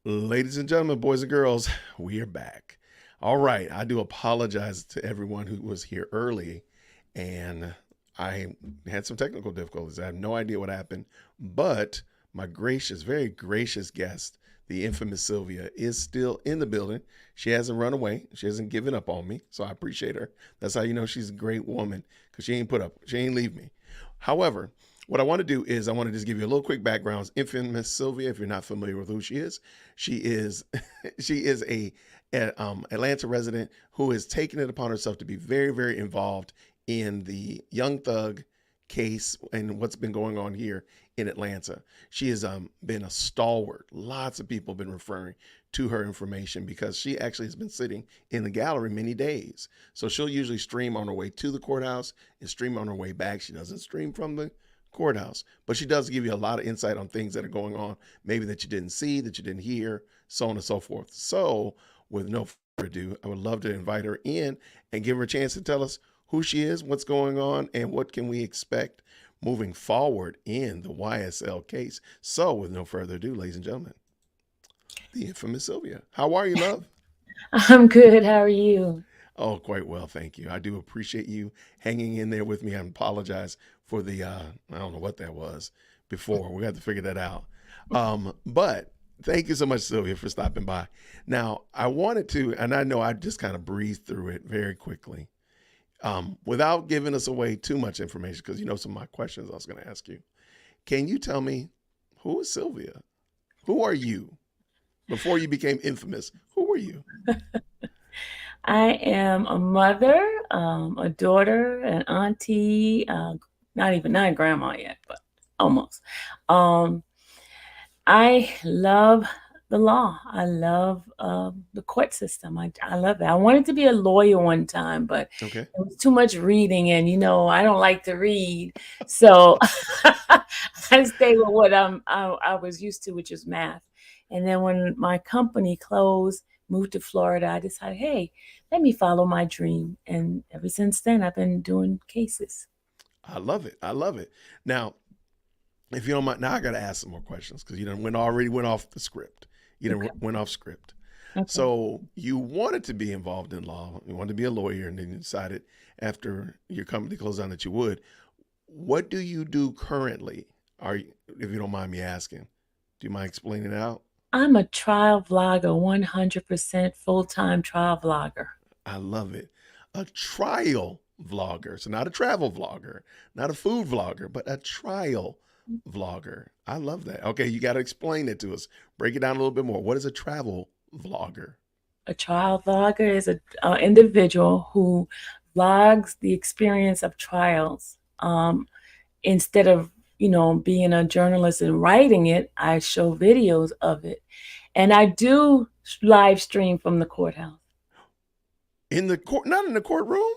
Ladies and gentlemen, boys and girls, we are back. All right. I do apologize to everyone who was here early, and I had some technical difficulties. I have no idea what happened, but my gracious, very gracious guest, the infamous Sylvia, is still in the building. She hasn't run away. She hasn't given up on me, so I appreciate her. That's how you know she's a great woman, because she ain't leave me. However, what I want to do is I want to just give you a little quick background. Infamous Sylvia, if you're not familiar with who she is she is a Atlanta resident who has taken it upon herself to be very, very involved in the Young Thug case and what's been going on here in Atlanta. She has been a stalwart. Lots of people have been referring to her information because she actually has been sitting in the gallery many days. So she'll usually stream on her way to the courthouse and stream on her way back. She doesn't stream from the courthouse, but she does give you a lot of insight on things that are going on, maybe that you didn't see, that you didn't hear, so on and so forth. So with no further ado, I would love to invite her in and give her a chance to tell us who she is, what's going on, and what can we expect moving forward in the YSL case. So with no further ado, ladies and gentlemen, the infamous Sylvia. How are you, love? I'm good. How are you? Oh, quite well, thank you. I do appreciate you hanging in there with me. I apologize for the I don't know what that was before. We got to figure that out. But thank you so much, Sylvia, for stopping by. Now, I wanted to, and I know I just kind of breezed through it very quickly, without giving us away too much information, because you know some of my questions I was going to ask you. Can you tell me, who is Sylvia? Who are you? Before you became infamous, who were you? I am a mother, a daughter, an auntie, not a grandma yet, but almost. Um, I love the law. I love the court system. I love it. I wanted to be a lawyer one time, but Okay. it was too much reading, and I don't like to read, so I stay with what I was used to, which is math. And then when my company closed, moved to Florida, I decided, hey, let me follow my dream. And ever since then, I've been doing cases. I love it. I love it. Now, if you don't mind, now I got to ask some more questions because you done already went off the script. You Okay. done went off script. Okay. So you wanted to be involved in law. You wanted to be a lawyer, and then you decided after your company closed down that you would. What do you do currently? If you don't mind me asking, do you mind explaining it out? I'm a trial vlogger, 100% full-time trial vlogger. I love it. A trial vlogger. So not a travel vlogger, not a food vlogger, but a trial vlogger. I love that. Okay, you got to explain it to us. Break it down a little bit more. What is a travel vlogger? A trial vlogger is an individual who vlogs the experience of trials. Instead of, being a journalist and writing it, I show videos of it. And I do live stream from the courthouse. In the court, not in the courtroom?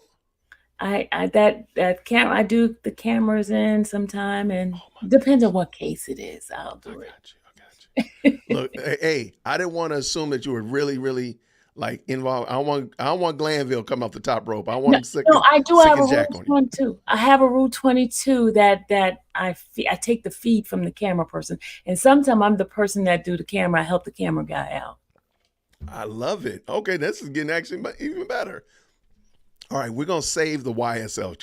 That camera, I do the cameras in sometime, and Oh my depends on goodness. what case it is, I'll I do it. got you. I got you. Look, hey, I didn't want to assume that you were really, really like involved. I don't want Glenville come off the top rope. I want No, him no, I do sick have a and Rule jack on you. 22. I have a Rule 22 that I take the feed from the camera person, and sometimes I'm the person that do the camera. I help the camera guy out. I love it. Okay, this is getting actually even better. All right, we're gonna save the YSL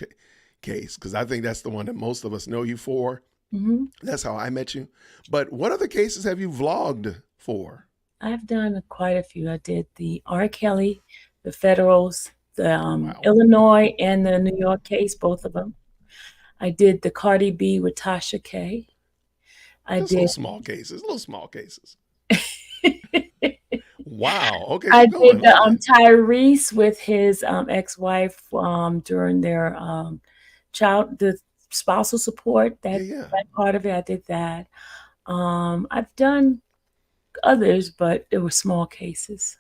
case because I think that's the one that most of us know you for. Hmm. That's how I met you. But what other cases have you vlogged for? I've done quite a few. I did the R. Kelly, the federals, the Wow, Illinois, and the New York case, both of them. I did the Cardi B with Tasha K. I just little did. small cases, little small cases. Wow. Okay, I keep did going. the Love it. Tyrese with his ex-wife during their the spousal support. Yeah, That yeah. that part of it, I did that. I've done others, but it were small cases.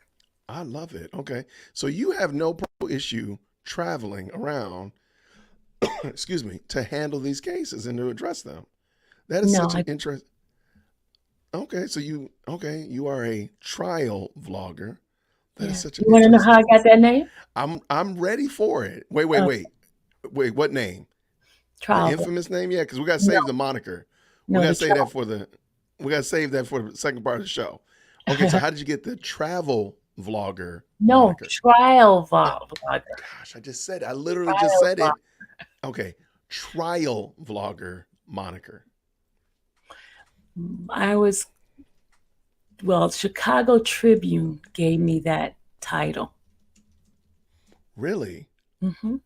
I love it. Okay, so you have no issue traveling around, excuse me, to handle these cases and to address them. That is No, such an interest. Okay, you are a trial vlogger. That is yeah. such an You want to know interesting. how I got that name? I'm ready for it. Wait, wait, Uh, wait, wait. What name? The Trial. infamous name? Yeah, because we got to No, save the moniker. We no, got to the save that trial. for the. We got to save that for the second part of the show. Okay, so how did you get the travel vlogger No, moniker? trial vlogger. Gosh, I just said it. I literally just Trial said vlog. it. Okay, trial vlogger moniker. I was, well, Chicago Tribune gave me that title. Really? Hmm.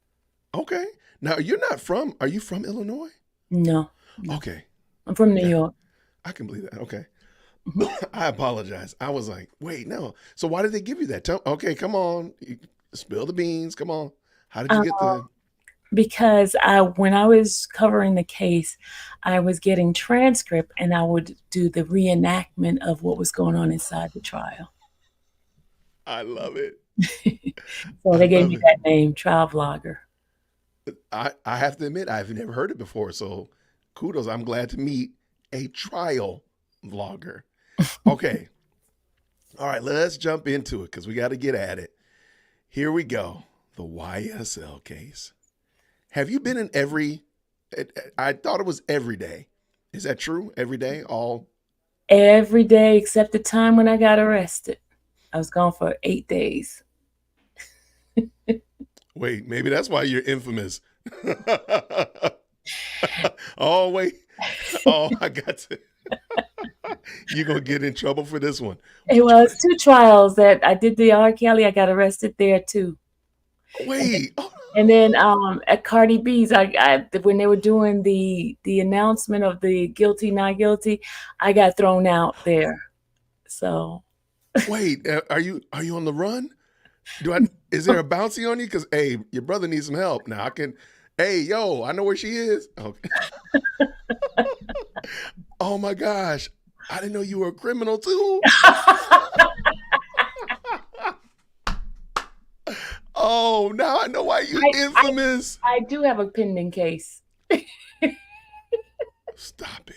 Okay. Now are you from Illinois? No, no. Okay. I'm from New Yeah, York. I can believe that. Okay. Mhm. I apologize. I was like, wait, no. So why did they give you that? Okay, come on. Spill the beans. Come on. How did you Uh, get the because when I was covering the case, I was getting transcript and I would do the reenactment of what was going on inside the trial. I love it. So I they gave love me it. that name, trial vlogger. I have to admit, I've never heard it before. So kudos. I'm glad to meet a trial vlogger. Okay. All right, let's jump into it because we got to get at it. Here we go. The YSL case. Have you been in I thought it was every day. Is that true? Every day? All? Every day except the time when I got arrested. I was gone for 8 days. Wait, maybe that's why you're infamous. Oh, wait. Oh, I got to. You're going to get in trouble for this one. It was 2 trials that I did the R. Kelly. I got arrested there too. Wait. And then at Cardi B's, when they were doing the announcement of the guilty, not guilty, I got thrown out there. So Wait, are you on the run? Is there a bouncy on you? Because hey, your brother needs some help. Now I can. Hey, yo, I know where she is. Okay. Oh my gosh, I didn't know you were a criminal too. Oh, now I know why you infamous. I do have a pending case. Stop it.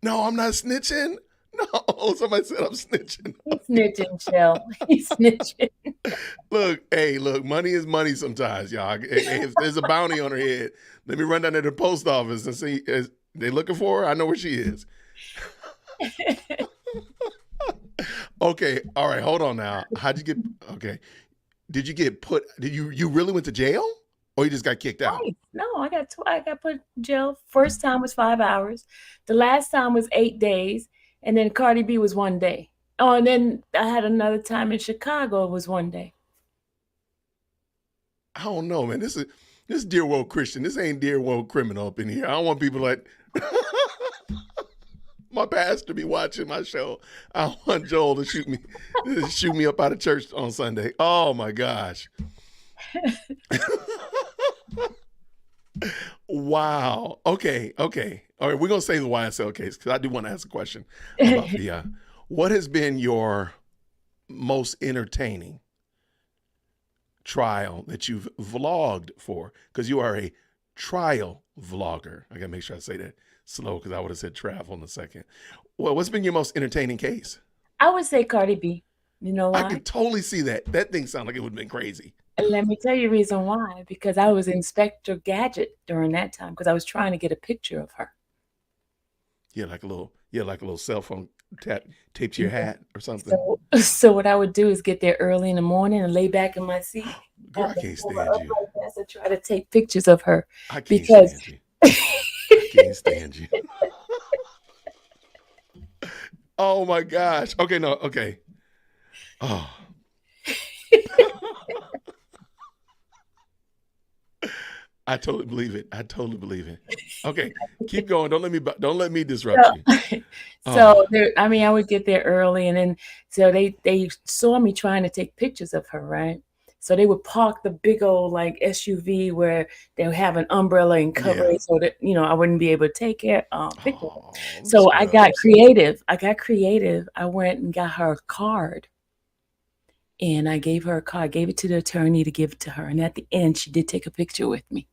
No, I'm not snitching. No, somebody said I'm snitching. He's snitching, Shell. He's snitching. Look, hey, look, money is money sometimes, y'all. If there's a bounty on her head, let me run down to the post office and see is they looking for her. I know where she is. Okay, all right, hold on now. How'd you get? Okay, did you get put? Did you really went to jail, or you just got kicked out? Right. No, I got put in jail. First time was 5 hours. The last time was 8 days, and then Cardi B was 1 day. Oh, and then I had another time in Chicago. It was 1 day. I don't know, man. This is dear world Christian. This ain't dear world criminal up in here. I don't want people like my pastor be watching my show. I don't want Joel to shoot me up out of church on Sunday. Oh my gosh. Wow. Okay. All right, we're gonna say the YSL case because I do want to ask a question about the. What has been your most entertaining trial that you've vlogged for? Because you are a trial vlogger. I gotta make sure I say that slow because I would have said travel in a second. Well, what's been your most entertaining case? I would say Cardi B. You know I why? can totally see that. That thing sounded like it would have been crazy. And let me tell you the reason why. Because I was Inspector Gadget during that time because I was trying to get a picture of her. Like a little cell phone taped to your hat or something. So what I would do is get there early in the morning and lay back in my seat. Girl, I can't stand you. And try to take pictures of her. I can't stand you. I can't stand you. Oh my gosh. Okay, no, okay. Oh. I totally believe it. Okay, keep going. Don't let me disrupt you. So I would get there early, and then so they saw me trying to take pictures of her, right? So they would park the big old like SUV where they would have an umbrella and cover it so that I wouldn't be able to take pictures. So I got creative. I went and got her a card. And I gave her a card, gave it to the attorney to give it to her. And at the end, she did take a picture with me.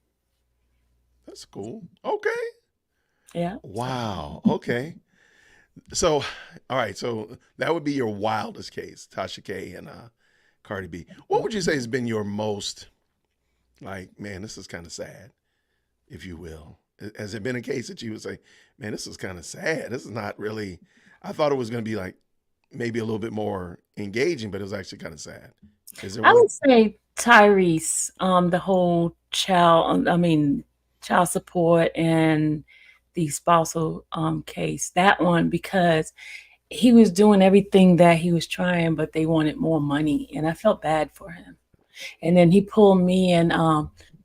That's cool. Okay. Yeah. Wow. Okay. So, all right. So that would be your wildest case, Tasha K and Cardi B. What would you say has been your most, like, man, this is kind of sad, if you will? Has it been a case that you would say, man, this is kind of sad? This is not really, I thought it was going to be like maybe a little bit more engaging, but it was actually kind of sad. Is there I one? would say Tyrese, the whole child support and the spousal case. That one, because he was doing everything that he was trying, but they wanted more money, and I felt bad for him. And then he pulled me and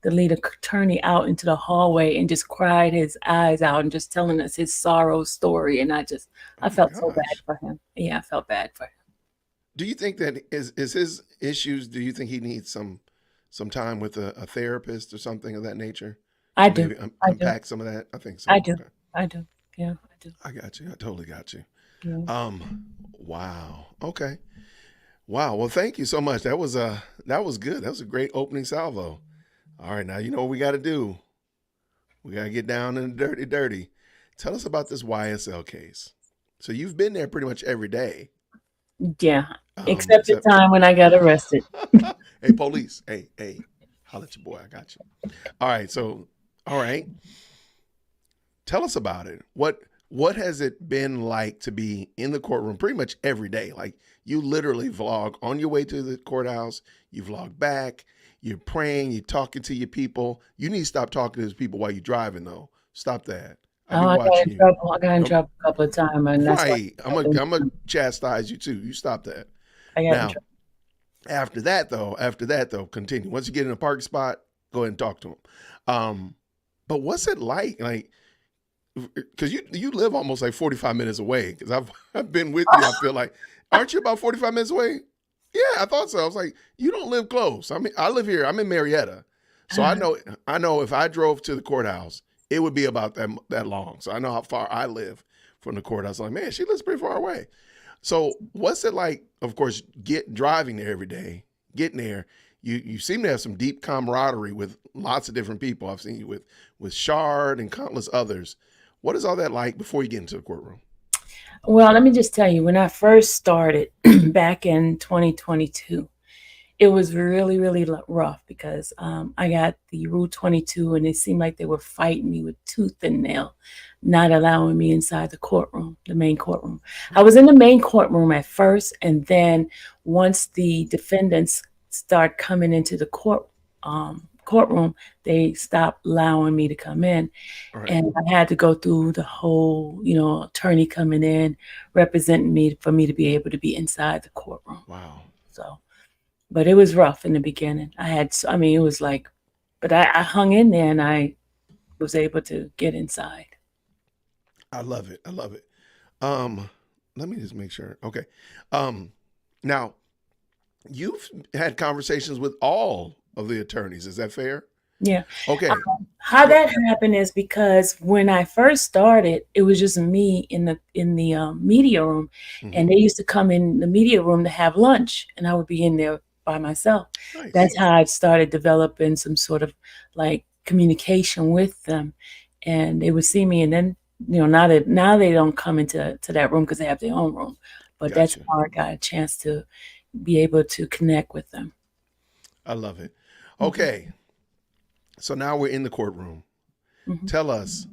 the lead attorney out into the hallway and just cried his eyes out and just telling us his sorrow story. And I Oh my felt so bad gosh. for him. Yeah, I felt bad for him. Do you think that is his issues? Do you think he needs some time with a therapist or something of that nature I to do. maybe I do. unpack some of that? I think I so. do. Okay, I do. Yeah, I do. I got you. I totally got you. Yeah. Um, wow. Okay. Wow. Well, thank you so much. That was good. That was a great opening salvo. All right, now you know what we got to do. We got to get down in the dirty, dirty. Tell us about this YSL case. So you've been there pretty much every day. Yeah. Except the Except, time when I got arrested. hey, police, hey, holla at your boy. I got you. All right, so, all right, tell us about it. What has it been like to be in the courtroom pretty much every day? Like you literally vlog on your way to the courthouse. You vlog back. You're praying. You're talking to your people. You need to stop talking to those people while you're driving, though. Stop that. I'll be Oh, I got watching in you. trouble. I got in Nope. trouble a couple of times, and that's why Right. I'm gonna chastise you too. You stop that. I got in Now, trouble. after that though, continue. Once you get in a parking spot, go ahead and talk to them. But what's it like? Like, because you live almost like 45 minutes away. Because I've been with you. I feel like, aren't you about 45 minutes away? Yeah, I thought so. I was like, you don't live close. I mean, I live here. I'm in Marietta, so I know if I drove to the courthouse, it would be about that long. So I know how far I live from the courthouse. I'm like, man, she lives pretty far away. So what's it like? Of course, driving there every day, getting there. You seem to have some deep camaraderie with lots of different people. I've seen you with Shard and countless others. What is all that like before you get into the courtroom? Well, let me just tell you, when I first started back in 2022, it was really, really rough because I got the Rule 22 and it seemed like they were fighting me with tooth and nail, not allowing me inside the courtroom, the main courtroom. I was in the main courtroom at first, and then once the defendants start coming into the courtroom, they stopped allowing me to come in. All right. And I had to go through the whole, attorney coming in, representing me for me to be able to be inside the courtroom. Wow. So, but it was rough in the beginning. It was like, but I hung in there and I was able to get inside. I love it. I love it. Um, Let me just make sure. Okay. Um, Now you've had conversations with all of the attorneys. Is that fair? Yeah. Okay. How Go. that happened is because when I first started, it was just me in the media room, Hmm. and they used to come in the media room to have lunch, and I would be in there by myself. Nice. That's how I started developing some sort of like communication with them, and they would see me, and then now they don't come into that room because they have their own room, but that's Gotcha. how I got a chance to be able to connect with them. I love it. Mhm, Okay. So now we're in the courtroom. mhm. Tell us,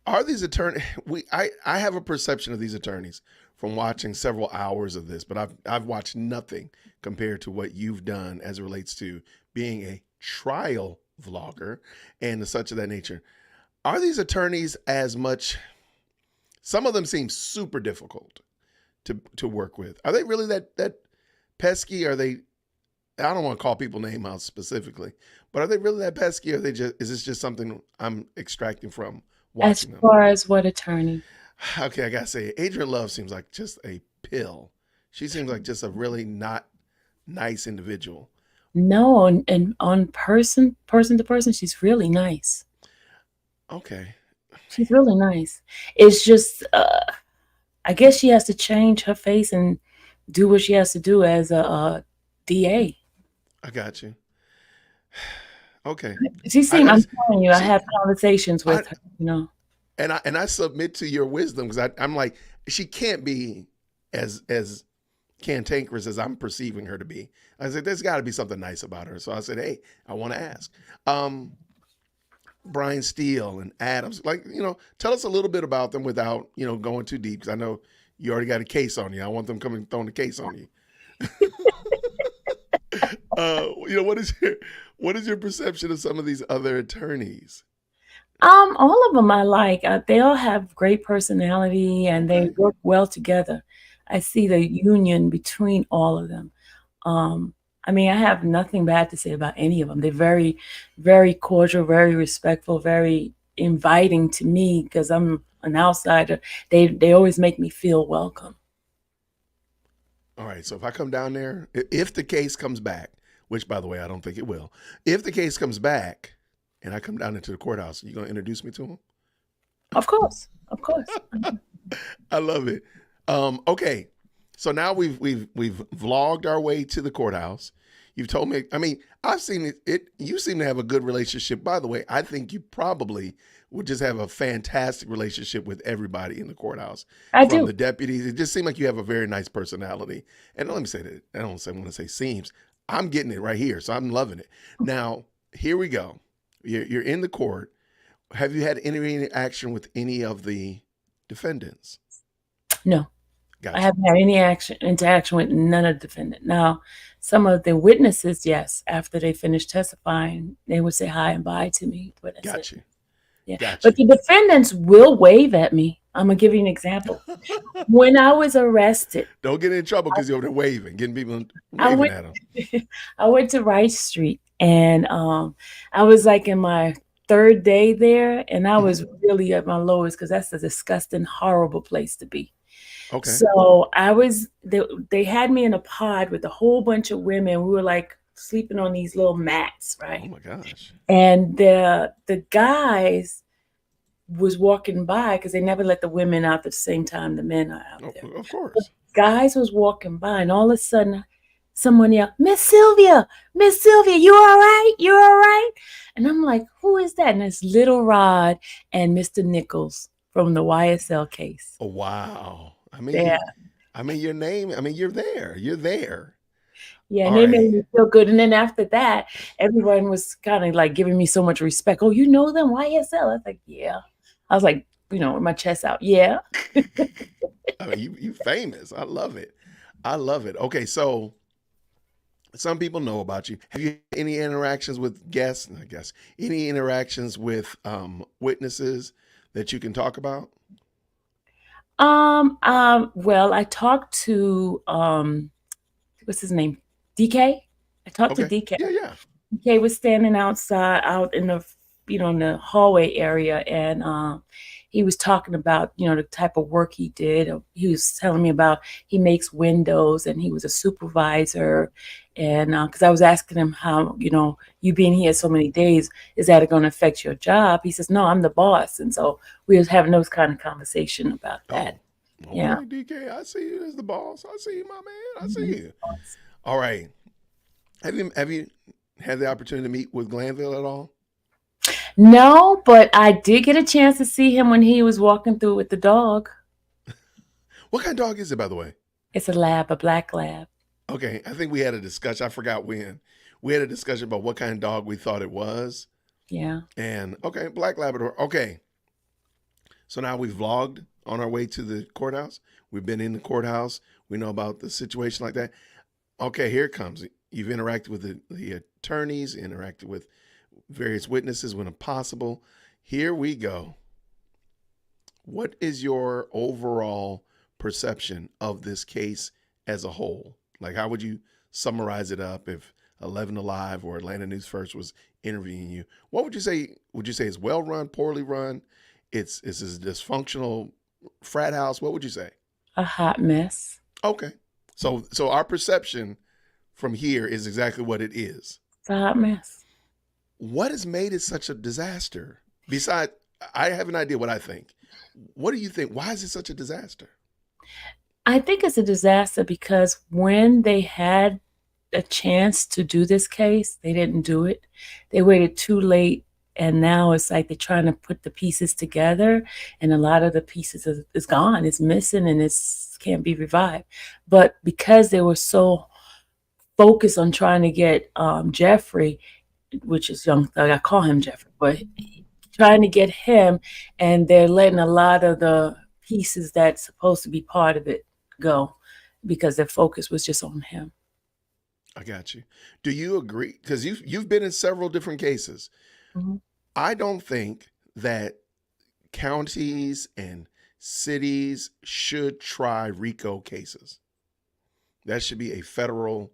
are these attorneys? I have a perception of these attorneys from watching several hours of this, but I've watched nothing compared to what you've done as it relates to being a trial vlogger and such of that nature. Are these attorneys as much? Some of them seem super difficult to work with. Are they really that pesky? Are they? I don't want to call people name out specifically, but are they really that pesky? Or are they just? Is this just something I'm extracting from As watching them? far as what attorney? Okay, I gotta say, Adrian Love seems like just a pill. She seems like just a really not nice individual. No, and on person to person, she's really nice. Okay, She's really nice. It's just, I guess she has to change her face and do what she has to do as a DA. I got you. Okay, I I'm just telling you, I she have conversations I with her. and I submit to your wisdom because I'm like she can't be as cantankerous as I'm perceiving her to be. I said there's got to be something nice about her, so I said, hey, I want to ask. Um, Brian Steele and Adams. Like, tell us a little bit about them without, going too deep because I know You already got a case on you. I want them coming throwing the case on you. What is your perception of some of these other attorneys? All of them I like. They all have great personality and they Okay. work well together. I see the union between all of them. Um, I mean, I have nothing bad to say about any of them. They're very, very cordial, very respectful, very inviting to me because I'm an outsider. They always make me feel welcome. All right. So if I come down there, if the case comes back, which by the way I don't think it will, if the case comes back and I come down into the courthouse, you gonna introduce me to him? Of course, of course. I love it. Okay, so now we've vlogged our way to the courthouse. You've told me. I mean, I've seen it. You seem to have a good relationship. By the way, I think you probably would just have a fantastic relationship with everybody in the courthouse, I from do. the deputies. It just seemed like you have a very nice personality. And let me say that. I don't want to say seems. I'm getting it right here, so I'm loving it. Now, here we go. You're in the court. Have you had any interaction with any of the defendants? No. I Gotcha. haven't had any interaction with none of the defendant. Now, some of the witnesses, yes, after they finish testifying, they would say hi and bye to me, but that's it. Gotcha. Yeah. Gotcha. But the defendants will wave at me. I'm gonna give you an example. When I was arrested, Don't get in trouble because you're over there waving, getting people I waving went at them. I went to Rice Street and I was like in my third day there and I was really at my lowest because that's a disgusting, horrible place to be. Okay. So they had me in a pod with a whole bunch of women. We were like sleeping on these little mats, Oh right? my gosh. And the guys was walking by because they never let the women out at the same time the men are out Oh, there. of course. Guys was walking by and all of a sudden someone yelled, Miss Sylvia, you all right? You all right? And I'm like, who is that? And it's Little Rod and Mr. Nichols from the YSL case. Oh wow. Yeah. Your name. I mean, you're there. You're there. Yeah, and All they right. made me feel good. And then after that, everyone was kind of like giving me so much respect. Oh, you know them? YSL? I was like, yeah. I was like, with my chest out. Yeah. I mean, you famous. I love it. I love it. Okay, so some people know about you. Have you had any interactions with guests? I guess any interactions with witnesses that you can talk about? Well, I talked to what's his name? DK. I talked to Okay. DK. Yeah. DK was standing outside out in the in the hallway area and he was talking about the type of work he did. He was telling me about he makes windows and he was a supervisor and because I was asking him how you being here so many days, is that going to affect your job? He says no, I'm the boss. And so we was having those kind of conversation about that. Oh, okay, Yeah. DK. I see you as the boss. I see you, my man. I see you. All right. Have you had the opportunity to meet with Glenville at all? No, but I did get a chance to see him when he was walking through with the dog. What kind of dog is it, by the way? It's a black lab. Okay, I think we had a discussion. I forgot when. We had a discussion about what kind of dog we thought it was. Yeah. And okay, black Labrador. Okay. So now we've vlogged on our way to the courthouse. We've been in the courthouse. We know about the situation like that. Okay, here it comes. You've interacted with the attorneys, interacted with various witnesses when possible. Here we go. What is your overall perception of this case as a whole? Like, how would you summarize it up if 11 Alive or Atlanta News First was interviewing you? What would you say? Would you say it's well run, poorly run? It's a dysfunctional frat house. What would you say? A hot mess. Okay. So our perception from here is exactly what it is. It's a hot mess. What has made it such a disaster? Besides, I have an idea what I think. What do you think? Why is it such a disaster? I think it's a disaster because when they had a chance to do this case, they didn't do it. They waited too late. And now it's like they're trying to put the pieces together and a lot of the pieces is gone, it's missing and can't be revived. But because they were so focused on trying to get Jeffrey, which is Young Thug, I call him Jeffrey, but trying to get him, and they're letting a lot of the pieces that's supposed to be part of it go because their focus was just on him. I got you. Do you agree? Because you've been in several different cases. Mm-hmm. I don't think that counties and cities should try RICO cases. That should be a federal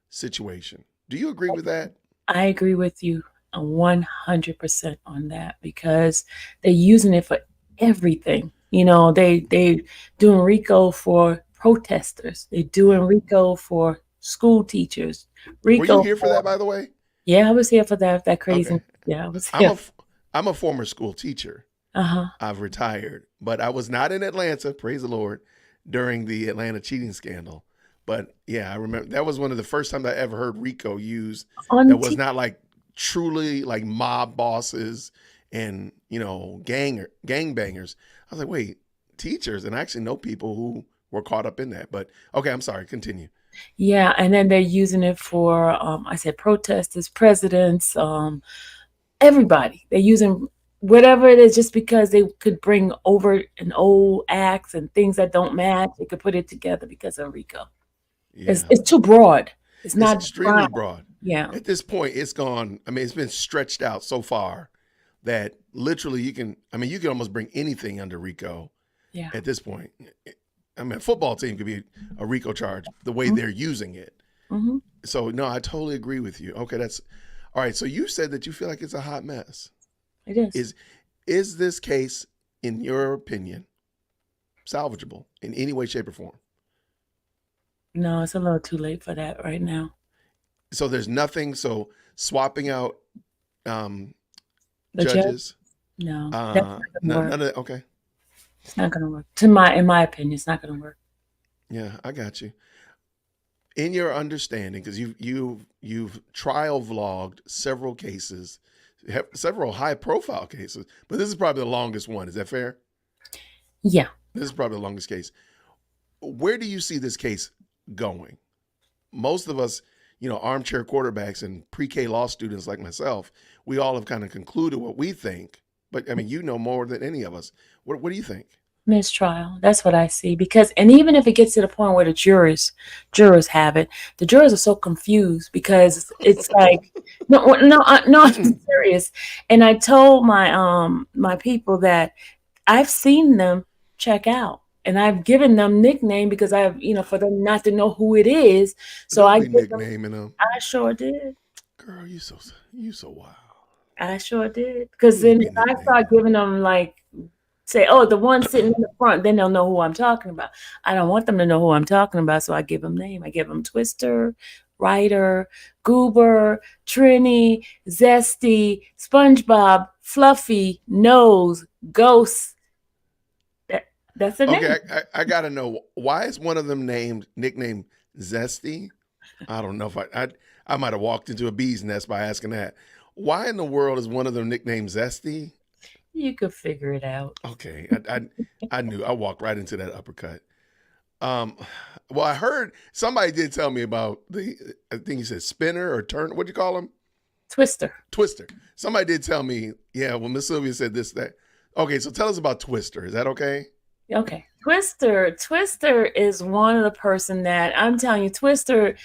situation. Do you agree with that? I agree with you 100% on that because they're using it for everything. They doing RICO for protesters. They're doing RICO for school teachers. Were you RICO here for for that, by the way? yeah, I was here for that crazy. Okay. Yeah, I was I'm here. a I'm a former school teacher. Uh-huh. I've retired, but I was not in Atlanta, praise the Lord, during the Atlanta cheating scandal. But yeah, I remember that was one of the first times I ever heard RICO used that On was not like truly like mob bosses and, gangbangers. I was like, wait, teachers, and I actually know people who were caught up in that. But okay, I'm sorry, continue. Yeah, and then they're using it for I said protesters, presidents, everybody. They're using whatever it is just because they could bring over an old acts and things that don't match. They could put it together because of RICO. It's Yeah. it's too broad. It's It's not extremely defined. broad. Yeah. At this point, it's gone. I mean, it's been stretched out so far that literally you can almost bring anything under RICO Yeah. at this point. I mean, a football team could be a RICO charge the way Mhm. they're using it. Mhm. So, no, I totally agree with you. Okay, that's all right. So, you said that you feel like it's a hot mess. It is. Is this case, in your opinion, salvageable in any way, shape, or form? No, it's a little too late for that right now. So, there's nothing. So, swapping out The judge? judges, No. That's not gonna work. none of that. Okay. It's not gonna work. In my opinion, it's not gonna work. Yeah, I got you. In your understanding, because you've trial vlogged several cases, several high profile cases, but this is probably the longest one. Is that fair? Yeah. This is probably the longest case. Where do you see this case going? Most of us, armchair quarterbacks and pre-K law students like myself, we all have kind of concluded what we think. But I mean, you know more than any of us. What do you think? Mistrial. That's what I see. And even if it gets to the point where the jurors have it, the jurors are so confused because it's like, no, I'm serious. And I told my people that I've seen them check out. And I've given them nickname because for them not to know who it is. So Don't I be give them. nicknaming them. I sure did. Girl, you so wild. I sure did. Because You then be if I nicknaming start them. giving them say, oh, the one sitting in the front, then they'll know who I'm talking about. I don't want them to know who I'm talking about, so I give them name. I give them Twister, Ryder, Goober, Trini, Zesty, SpongeBob, Fluffy, Nose, Ghost. That's the name. Okay, I gotta know, why is one of them nicknamed Zesty? I don't know if I might have walked into a bee's nest by asking that. Why in the world is one of them nicknamed Zesty? You could figure it out. Okay, I knew. I walked right into that uppercut. Well, I heard somebody did tell me about I think you said spinner or turn. What'd you call him? Twister. Twister. Somebody did tell me. Yeah, well, Miss Sylvia said this, that. Okay, so tell us about Twister. Is that okay? Okay. Twister is one of the person that I'm telling you, Twister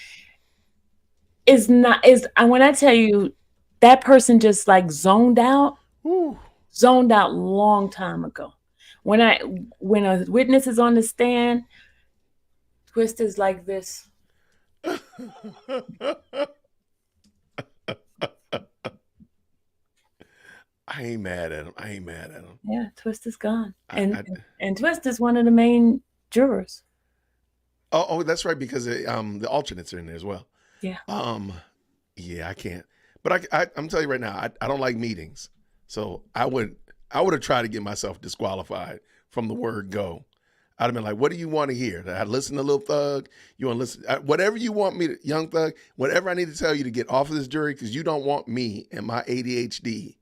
when I tell you that person just like zoned out long time ago. When a witness is on the stand, Twister's like this. I ain't mad at him. Yeah, Twister's gone. I, I, And Twister's one of the main jurors. oh, that's right, because the alternates are in there as well. Yeah. Yeah, I can't. But I'm telling you right now, I don't like meetings. So I would have tried to get myself disqualified from the word go. I'd have been like, what do you want to hear? That I listen to Lil Thug? You want to listen? Whatever you want me to, Young Thug, whatever I need to tell you to get off of this jury, because you don't want me and my ADHD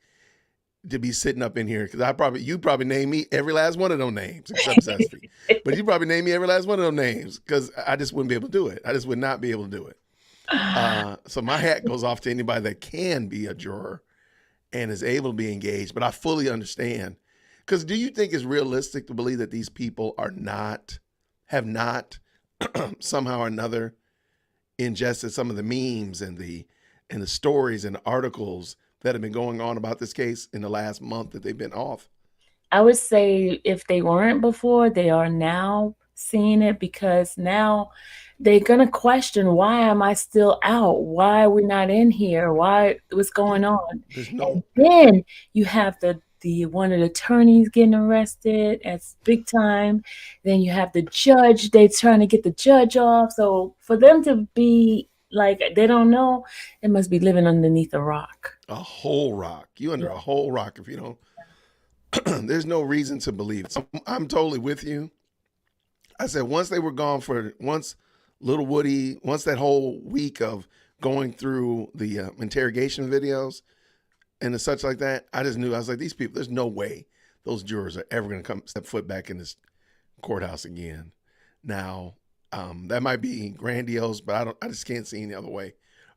to be sitting up in here. Because you probably name me every last one of those names, except Zesty. But you probably name me every last one of those names, because I just wouldn't be able to do it. I just would not be able to do it. So my hat goes off to anybody that can be a juror and is able to be engaged. But I fully understand, Because do you think it's realistic to believe that these people have not somehow or another ingested some of the memes and the stories and the articles that have been going on about this case in the last month that they've been off? I would say if they weren't before, they are now seeing it because now they're gonna question, why am I still out? Why are we not in here? What's going Yeah, on? there's And no. then you have the one of the attorneys getting arrested as big time. Then you have the judge, they're trying to get the judge off. So for them to be like they don't know, they must be living underneath a rock. A whole rock. You under Yeah. a whole rock if you don't. There's no reason to believe it. So I'm totally with you. I said once they were gone for once little Woody, once that whole week of going through the interrogation videos and the such like that, I just knew I was like, these people. There's no way those jurors are ever going to come step foot back in this courthouse again. Now, that might be grandiose, but I just can't see any other way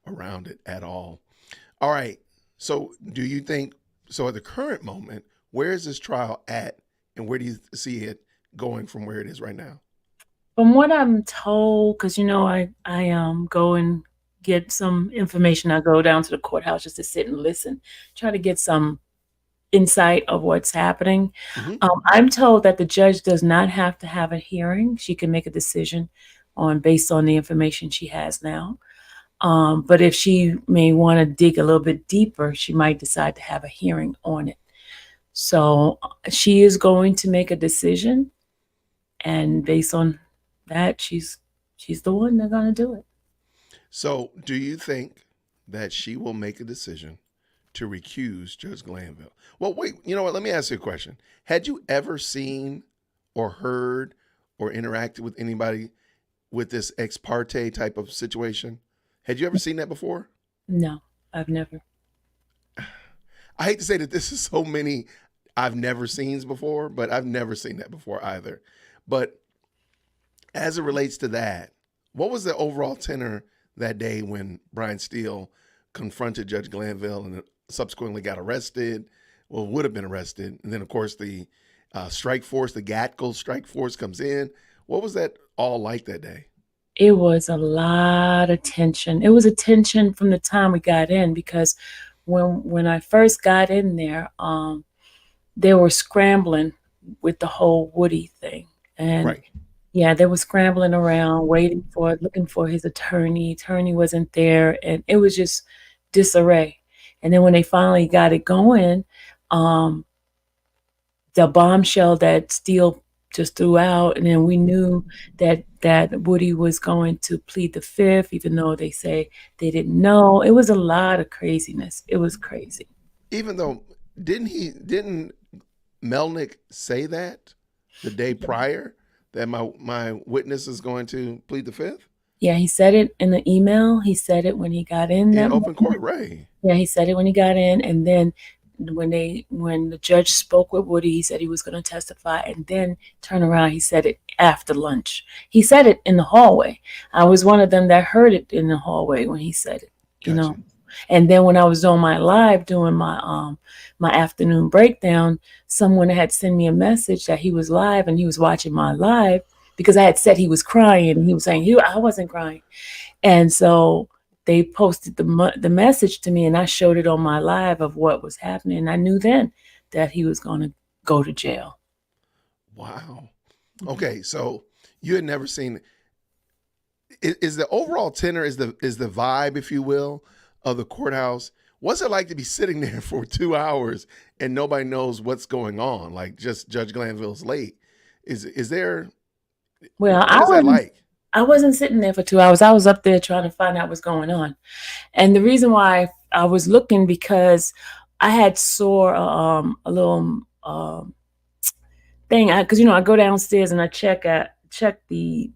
around it at all. All right. So, do you think so? At the current moment, where is this trial at, and where do you see it going from where it is right now? From what I'm told, because I go and get some information. I go down to the courthouse just to sit and listen, try to get some insight of what's happening. Mm-hmm. I'm told that the judge does not have to have a hearing. She can make a decision based on the information she has now. But if she may want to dig a little bit deeper, she might decide to have a hearing on it. So she is going to make a decision, and based on that, she's the one that's going to do it. So, do you think that she will make a decision to recuse Judge Glanville? Well, wait. You know what? Let me ask you a question. Had you ever seen or heard or interacted with anybody with this ex parte type of situation? Had you ever seen that before? No, I've never. I hate to say that this is so many I've never seen before, but I've never seen that before either. But as it relates to that, what was the overall tenor that day when Brian Steele confronted Judge Glanville and subsequently got arrested? Well, would have been arrested. And then, of course, the strike force, the Gatco strike force comes in. What was that all like that day? It was a lot of tension. It was a tension from the time we got in, because when I first got in there, they were scrambling with the whole Woody thing. And Right. yeah, they were scrambling around, looking for his attorney. Attorney wasn't there, and it was just disarray. And then when they finally got it going, the bombshell that Steele just threw out, and then we knew that Woody was going to plead the fifth, even though they say they didn't know. It was a lot of craziness. It was crazy. Even though, didn't Melnick say that the day prior that my witness is going to plead the fifth? Yeah, he said it in the email. He said it when he got in that In open court, morning. right. Yeah, he said it when he got in, and then when the judge spoke with Woody, he said he was going to testify, and then turn around, he said it after lunch. He said it in the hallway. I was one of them that heard it in the hallway when he said it, Gotcha. And then when I was on my live doing my afternoon breakdown, someone had sent me a message that he was live and he was watching my live, because I had said he was crying, and he was saying I wasn't crying. And so they posted the message to me, and I showed it on my live of what was happening. I knew then that he was going to go to jail. Wow. Okay, so you had never seen. Is the overall tenor, is the vibe, if you will, of the courthouse? What's it like to be sitting there for 2 hours and nobody knows what's going on? Like, just Judge Glanville's late. Is there? Well, What is that like? I wasn't sitting there for 2 hours. I was up there trying to find out what's going on. And the reason why I was looking, because I had saw a little thing, because I go downstairs and I check the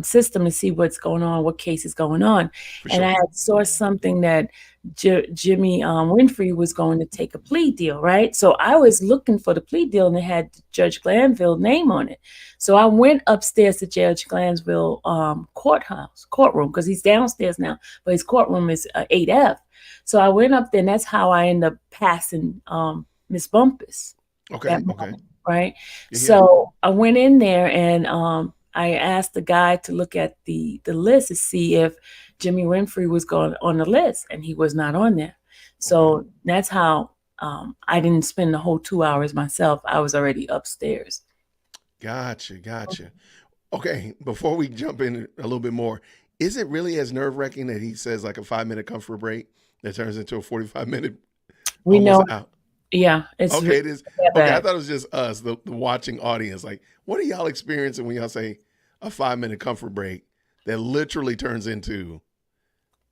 system to see what's going on, what case is going on. For And sure. I had saw something that Jimmy Winfrey was going to take a plea deal, right? So I was looking for the plea deal, and it had Judge Glanville's name on it. So I went upstairs to Judge Glanville courtroom, because he's downstairs now, but his courtroom is 8F. So I went up there, and that's how I ended up passing Miss Bumpus. Okay. Okay. right? Yeah. So I went in there and I asked the guy to look at the list to see if Jimmy Winfrey was going on the list, and he was not on there. Okay. So that's how I didn't spend the whole 2 hours myself. I was already upstairs. Gotcha. Okay, before we jump in a little bit more, is it really as nerve wracking that he says like a 5 minute comfort break that turns into a 45 minute We almost know, out? yeah, it's Okay, it is. that Okay, I bad. thought it was just us, the watching audience. Like, what are y'all experiencing when y'all say a 5 minute comfort break that literally turns into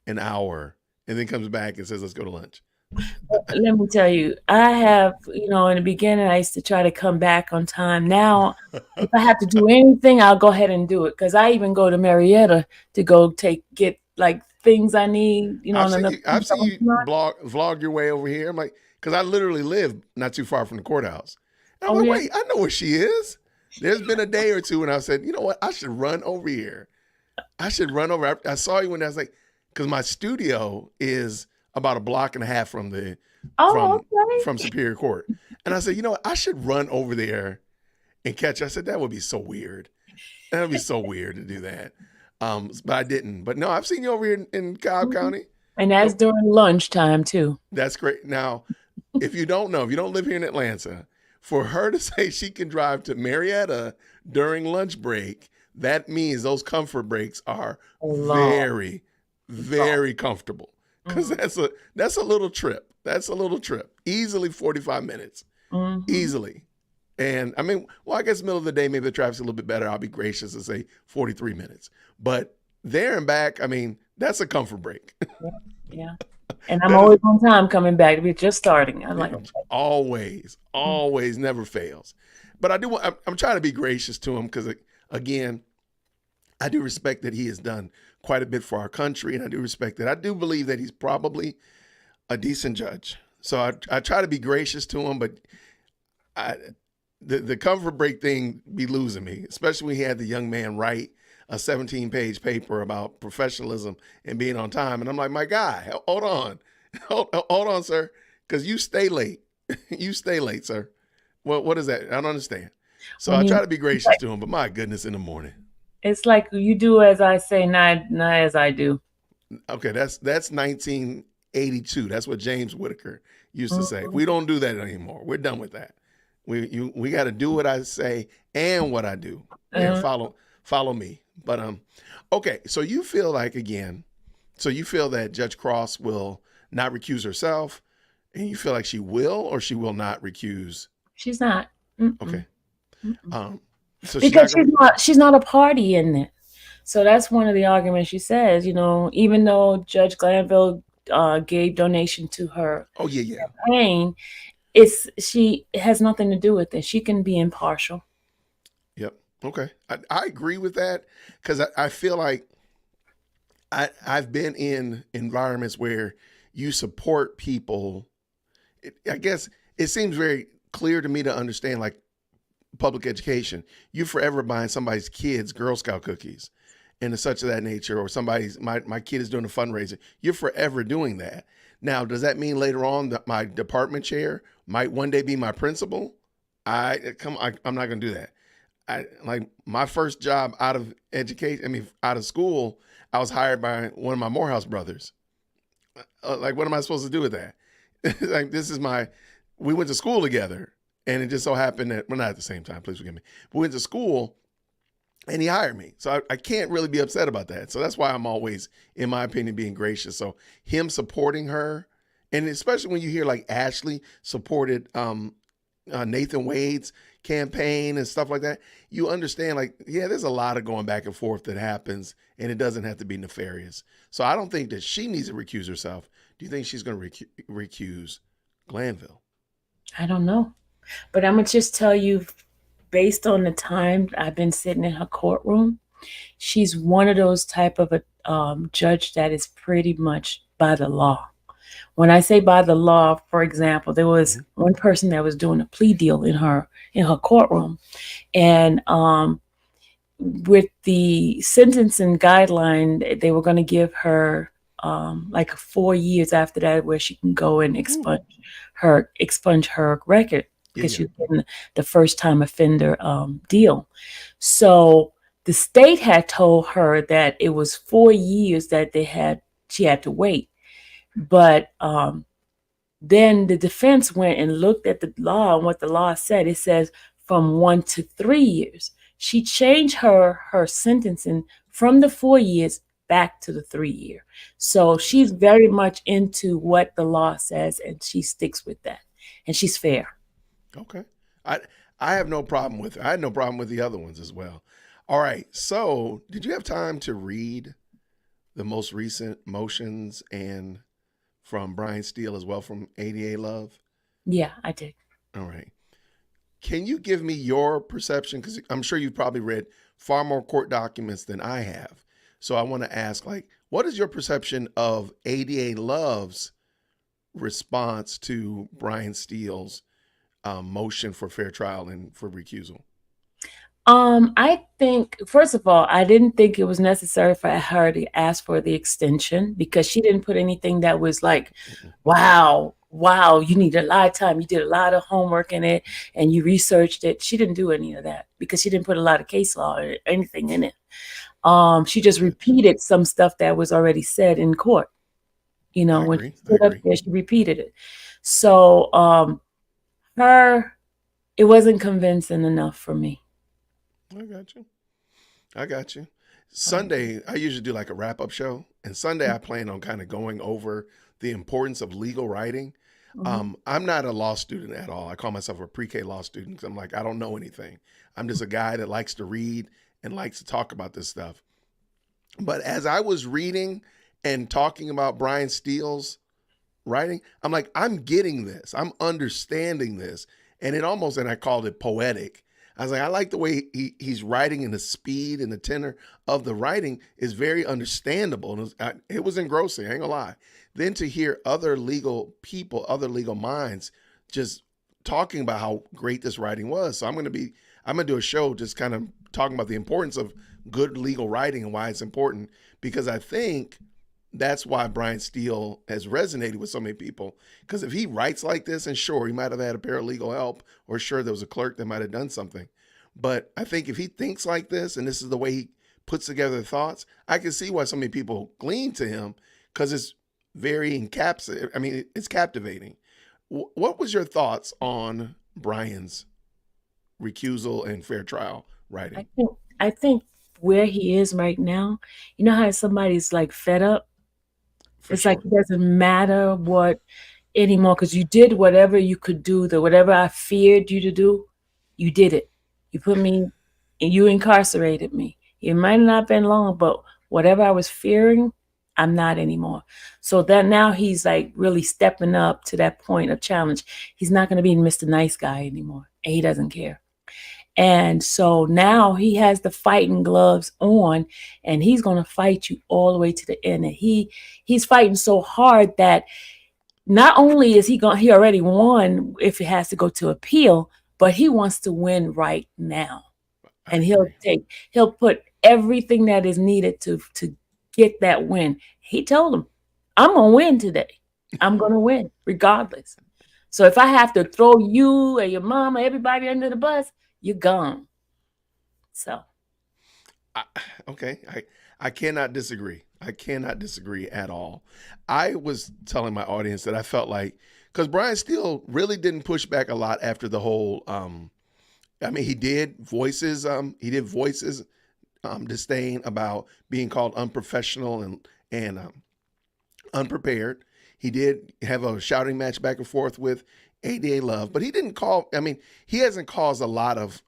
an hour and then comes back and says, let's go to lunch? Let me tell you, I have, in the beginning, I used to try to come back on time. Now, if I have to do anything, I'll go ahead and do it. Because I even go to Marietta to go get like things I need, I've on seen another. you. I've seen you vlog your way over here. I'm like, because I literally live not too far from the courthouse. And I'm Oh like, yeah. wait, I know where she is. There's been a day or two when I said, you know what, I should run over here. I should run over. I saw you when I was like, because my studio is about a block and a half from the Oh, from okay. from Superior Court, and I said, you know what, I should run over there and catch. I said that would be so weird. That would be so weird to do that. But I didn't. But no, I've seen you over here in Cobb Mhm. County. And that's No, during lunchtime too. that's great. Now, if you don't know, if you don't live here in Atlanta, for her to say she can drive to Marietta during lunch break, that means those comfort breaks are Long, very, long. very comfortable. Because Mhm. that's a little trip. That's a little trip. Easily 45 minutes. Mhm. Easily. And I mean, well, I guess middle of the day, maybe the traffic's a little bit better. I'll be gracious and say 43 minutes. But there and back, I mean, that's a comfort break. Yeah, yeah. And I'm That is always on time coming back. We're just starting. I'm like, okay. always, never fails. But I do want, I'm trying to be gracious to him because, again, I do respect that he has done quite a bit for our country. And I do respect that. I do believe that he's probably a decent judge. So I try to be gracious to him, but I, the comfort break thing be losing me, especially when he had the young man write a 17-page paper about professionalism and being on time. And I'm like, my guy, hold on. Hold on, sir. Because you stay late. You stay late, sir. What is that? I don't understand. So When I try you, to be gracious to him, but my goodness, in the morning. it's like you do as I say, not as I do. Okay, that's 1982. That's what James Whitaker used to say. Mhm. We don't do that anymore. We're done with that. We got to do what I say and what I do. There, Uh, follow me. But okay. So you feel like again, so you feel that Judge Cross will not recuse herself, and you feel like she will or she will not recuse. she's not. Mm-mm, Okay. mm-mm. Um. So she's not Because gonna. she's not a party in it. So that's one of the arguments she says. Even though Judge Glanville gave donation to her Oh yeah. campaign, it has nothing to do with it. She can be impartial. Yep. Okay. I agree with that because I feel like I've been in environments where you support people. I guess it seems very clear to me to understand like public education. You forever buying somebody's kids Girl Scout cookies and such of that nature, or somebody's my kid is doing a fundraiser. You're forever doing that. Now, does that mean later on that my department chair might one day be my principal? I'm not going to do that. I like my first job out of education. I mean, out of school, I was hired by one of my Morehouse brothers. Like, what am I supposed to do with that? Like, this is my. We went to school together, and it just so happened that, well, not at the same time. Please forgive me. We went to school, and he hired me, so I can't really be upset about that. So that's why I'm always, in my opinion, being gracious. So him supporting her, and especially when you hear like Ashley supported Nathan Wade's campaign and stuff like that, you understand like, yeah, there's a lot of going back and forth that happens and it doesn't have to be nefarious. So I don't think that she needs to recuse herself. Do you think she's going to recuse Glanville? I don't know. But I'm going to just tell you, based on the time I've been sitting in her courtroom, she's one of those type of a judge that is pretty much by the law. When I say by the law, for example, there was Mm-hmm. one person that was doing a plea deal in her courtroom, and with the sentencing guideline, they were going to give her like 4 years after that, where she can go and Ooh. expunge her record. Yeah, because yeah. you're getting the first time offender deal. So the state had told her that it was 4 years that she had to wait. But then the defense went and looked at the law and what the law said. It says from 1 to 3 years. She changed her sentencing from the 4 years back to the 3 year. So she's very much into what the law says, and she sticks with that. And she's fair. Okay. I I have no problem with it. I had no problem with the other ones as well. All right. So, did you have time to read the most recent motions and from Brian Steele as well from ADA Love? Yeah, I did. All right. Can you give me your perception? Because I'm sure you've probably read far more court documents than I have. So I want to ask, like, what is your perception of ADA Love's response to Brian Steele's motion for fair trial and for recusal? I think, first of all, I didn't think it was necessary for her to ask for the extension because she didn't put anything that was like, Mm-mm. wow, you need a lot of time. You did a lot of homework in it and you researched it. She didn't do any of that because she didn't put a lot of case law or anything in it. She just Okay. repeated some stuff that was already said in court. I When she agree. I stood up agree. there, she repeated it. So, her, it wasn't convincing enough for me. I got you. I got you. Right. Sunday, I usually do like a wrap up show, and Sunday I plan on kind of going over the importance of legal writing. Mhm. I'm not a law student at all. I call myself a pre-K law student because I'm like, I don't know anything. I'm just a guy that likes to read and likes to talk about this stuff. But as I was reading and talking about Brian Steele's writing, I'm like, I'm getting this. I'm understanding this. And it almost, and I called it poetic. I was like, I like the way he's writing, and the speed and the tenor of the writing is very understandable. And it was engrossing, I ain't gonna lie. Then to hear other legal people, other legal minds just talking about how great this writing was. So I'm gonna do a show just kind of talking about the importance of good legal writing and why it's important, because I think that's why Brian Steele has resonated with so many people. Because if he writes like this, and sure, he might have had a paralegal help, or sure, there was a clerk that might have done something. But I think if he thinks like this, and this is the way he puts together thoughts, I can see why so many people glean to him, because it's very encapsulated. I mean, it's captivating. What was your thoughts on Brian's recusal and fair trial I writing? think I think where he is right now, you know how somebody's like fed up? For It's like sure. it doesn't matter what anymore because you did whatever you could do, the whatever I feared you to do, you did it. You put me and you incarcerated me. It might not have been long, but whatever I was fearing, I'm not anymore. So that now he's like really stepping up to that point of challenge. He's not going to be Mr. Nice Guy anymore. And he doesn't care. And so now he has the fighting gloves on and he's going to fight you all the way to the end. And he's fighting so hard that not only is he already won if it has to go to appeal, but he wants to win right now. I And agree. he'll put everything that is needed to get that win. He told him, I'm going to win today. I'm going to win regardless. So if I have to throw you and your mama, everybody under the bus, you're gone. So I, okay, I cannot disagree. I cannot disagree at all. I was telling my audience that I felt like, because Brian Steele really didn't push back a lot after the whole. I mean, he did voices disdain about being called unprofessional and unprepared. He did have a shouting match back and forth with ADA Love, but he didn't call. I mean, he hasn't caused a lot of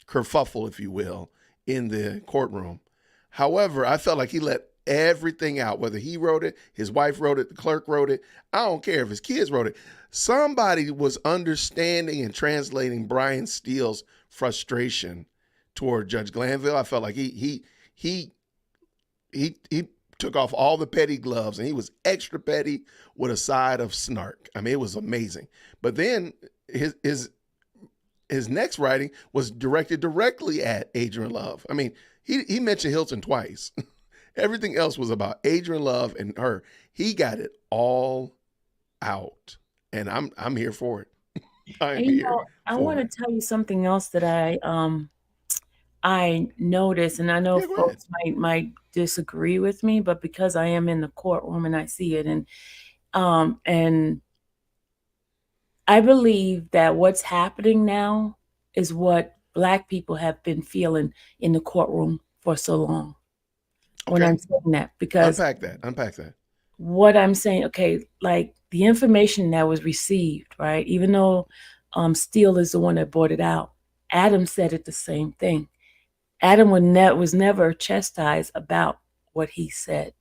kerfuffle, if you will, in the courtroom. However, I felt like he let everything out, whether he wrote it, his wife wrote it, the clerk wrote it. I don't care if his kids wrote it. Somebody was understanding and translating Brian Steele's frustration toward Judge Glanville. I felt like he he took off all the petty gloves and he was extra petty with a side of snark. I mean, it was amazing. But then his next writing was directed directly at Adrian Love. I mean, he mentioned Hilton twice. Everything else was about Adrian Love and her. He got it all out, and I'm here for it. I And am here I want for. to tell you something else that I noticed, and I know Yeah, go ahead. folks might disagree with me, but because I am in the courtroom and I see it, and I believe that what's happening now is what Black people have been feeling in the courtroom for so long. When Okay. I'm saying that, because Unpack that. Unpack that. what I'm saying, okay, like the information that was received, right? Even though Steele is the one that brought it out, Adam said it the same thing. Adam was never chastised about what he said.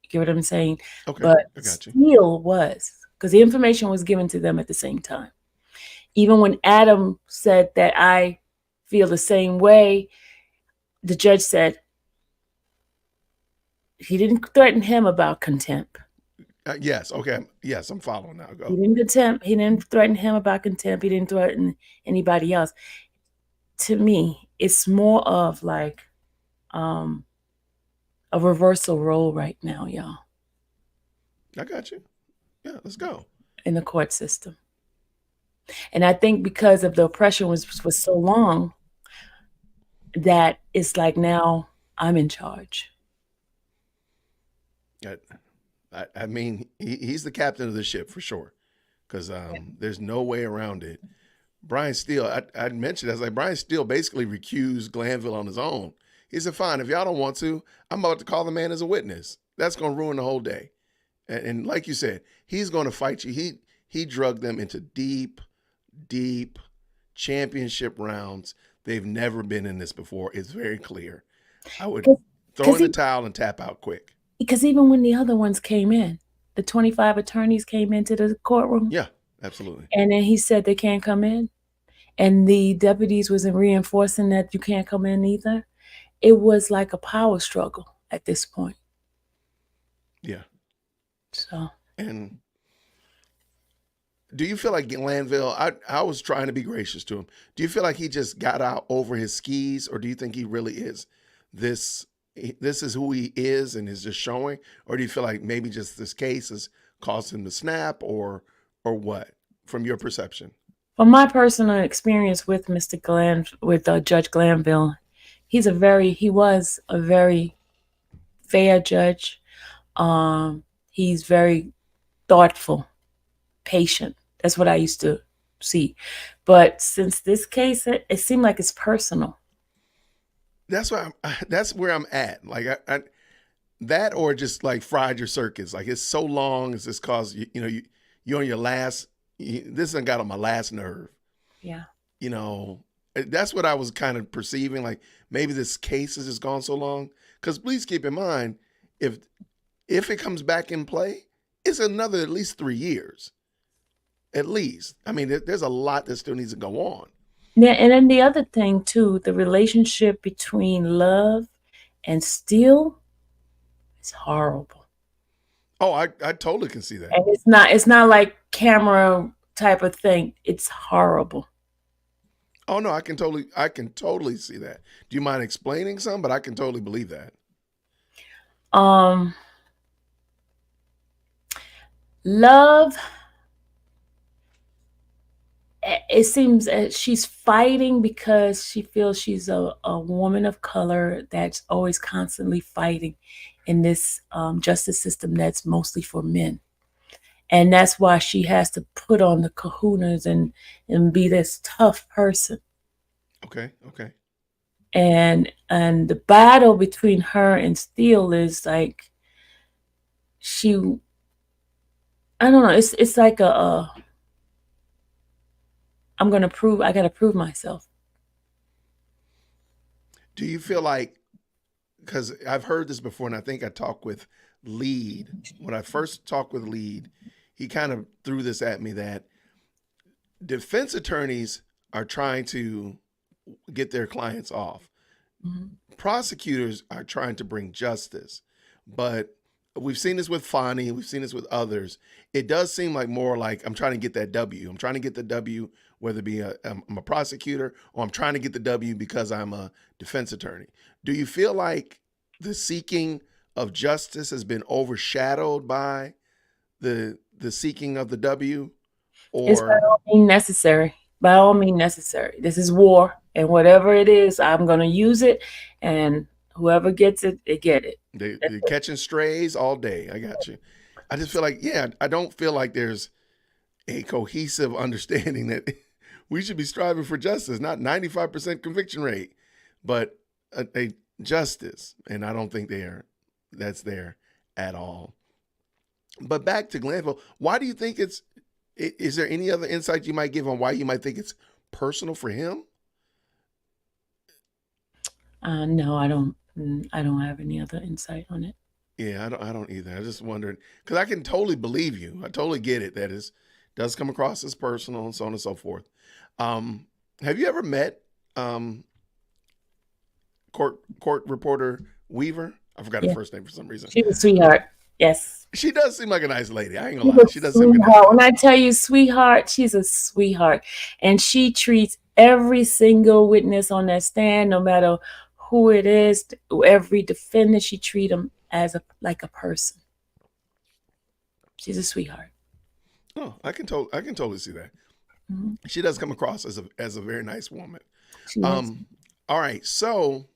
You get what I'm saying? Okay. But I got you. Steele was, because the information was given to them at the same time. Even when Adam said that I feel the same way, the judge said he didn't threaten him about contempt. Yes. Okay. Yes, I'm following now. He Go. didn't contempt. He didn't threaten him about contempt. He didn't threaten anybody else. To me, it's more of like um, a reversal role right now, y'all, I got you. Yeah, let's go. in the court system. And I think because of the oppression was so long, that it's like now I'm in charge. I mean, he's the captain of the ship for sure, because there's no way around it. Brian Steele, I mentioned, I was like, Brian Steele basically recused Glenville on his own. He said, fine, if y'all don't want to, I'm about to call the man as a witness. That's going to ruin the whole day. And like you said, he's going to fight you. He drugged them into deep championship rounds. They've never been in this before. It's very clear. I would throw in the towel and tap out quick. Because even when the other ones came in, the 25 attorneys came into the courtroom. Yeah, absolutely. And then he said they can't come in. And the deputies wasn't reinforcing that you can't come in either. It was like a power struggle at this point. Yeah. So. And do you feel like Glanville, I was trying to be gracious to him. Do you feel like he just got out over his skis, or do you think he really is this is who he is and is just showing? Or do you feel like maybe just this case has caused him to snap, or what, from your perception? From my personal experience with Judge Glanville, he was a very fair judge. He's very thoughtful, patient. That's what I used to see. But since this case, it seemed like it's personal. That's where I'm at. Like that, or just like fried your circuits. Like, it's so long. It's just cause you're on your last. This done got on my last nerve. Yeah. That's what I was kind of perceiving. Like, maybe this case has just gone so long. Because please keep in mind, if it comes back in play, it's another at least 3 years. At least. I mean, there's a lot that still needs to go on. Yeah, and then the other thing too, the relationship between Love and Steele is horrible. Oh, I totally can see that. And it's not like camera type of thing. It's horrible. Oh no, I can totally see that. Do you mind explaining some? But I can totally believe that. Love, it seems she's fighting because she feels she's a woman of color that's always constantly fighting in this justice system that's mostly for men. And that's why she has to put on the kahunas and be this tough person. Okay. And the battle between her and Steele is like, I don't know, it's like I gotta prove myself. Do you feel like, because I've heard this before, and I think I talked with Lead. When I first talked with Lead, he kind of threw this at me, that defense attorneys are trying to get their clients off. Mm-hmm. Prosecutors are trying to bring justice. But we've seen this with Fani, we've seen this with others. It does seem like more like, I'm trying to get that W. I'm trying to get the W, whether it be I'm a prosecutor, or I'm trying to get the W because I'm a defense attorney. Do you feel like the seeking of justice has been overshadowed by the seeking of the W? It's by or all means necessary. By all means necessary. This is war, and whatever it is, I'm going to use it, and whoever gets it, they get it. That's they're catching strays all day. I got you. I just feel like, yeah, I don't feel like there's a cohesive understanding that we should be striving for justice, not 95% conviction rate, but a justice. And I don't think that's there at all. But back to Glenville, why do you think is there any other insight you might give on why you might think it's personal for him? No, I don't. I don't have any other insight on it. Yeah, I don't either. I just wondered because I can totally believe you. I totally get it. That is does come across as personal and so on and so forth. Um, have you ever met um, court reporter Weaver? I forgot her Yeah, first name for some reason. she's a sweetheart. Yes, She does seem like a nice lady. I ain't gonna she's lie. a She does seem like a nice sweetheart. When lady. I tell you sweetheart, she's a sweetheart, and she treats every single witness on that stand, no matter who it is, every defendant, she treat them as like a person. She's a sweetheart. Oh, I can totally see that. Hmm. She does come across as a very nice woman. She is. Um, all right, so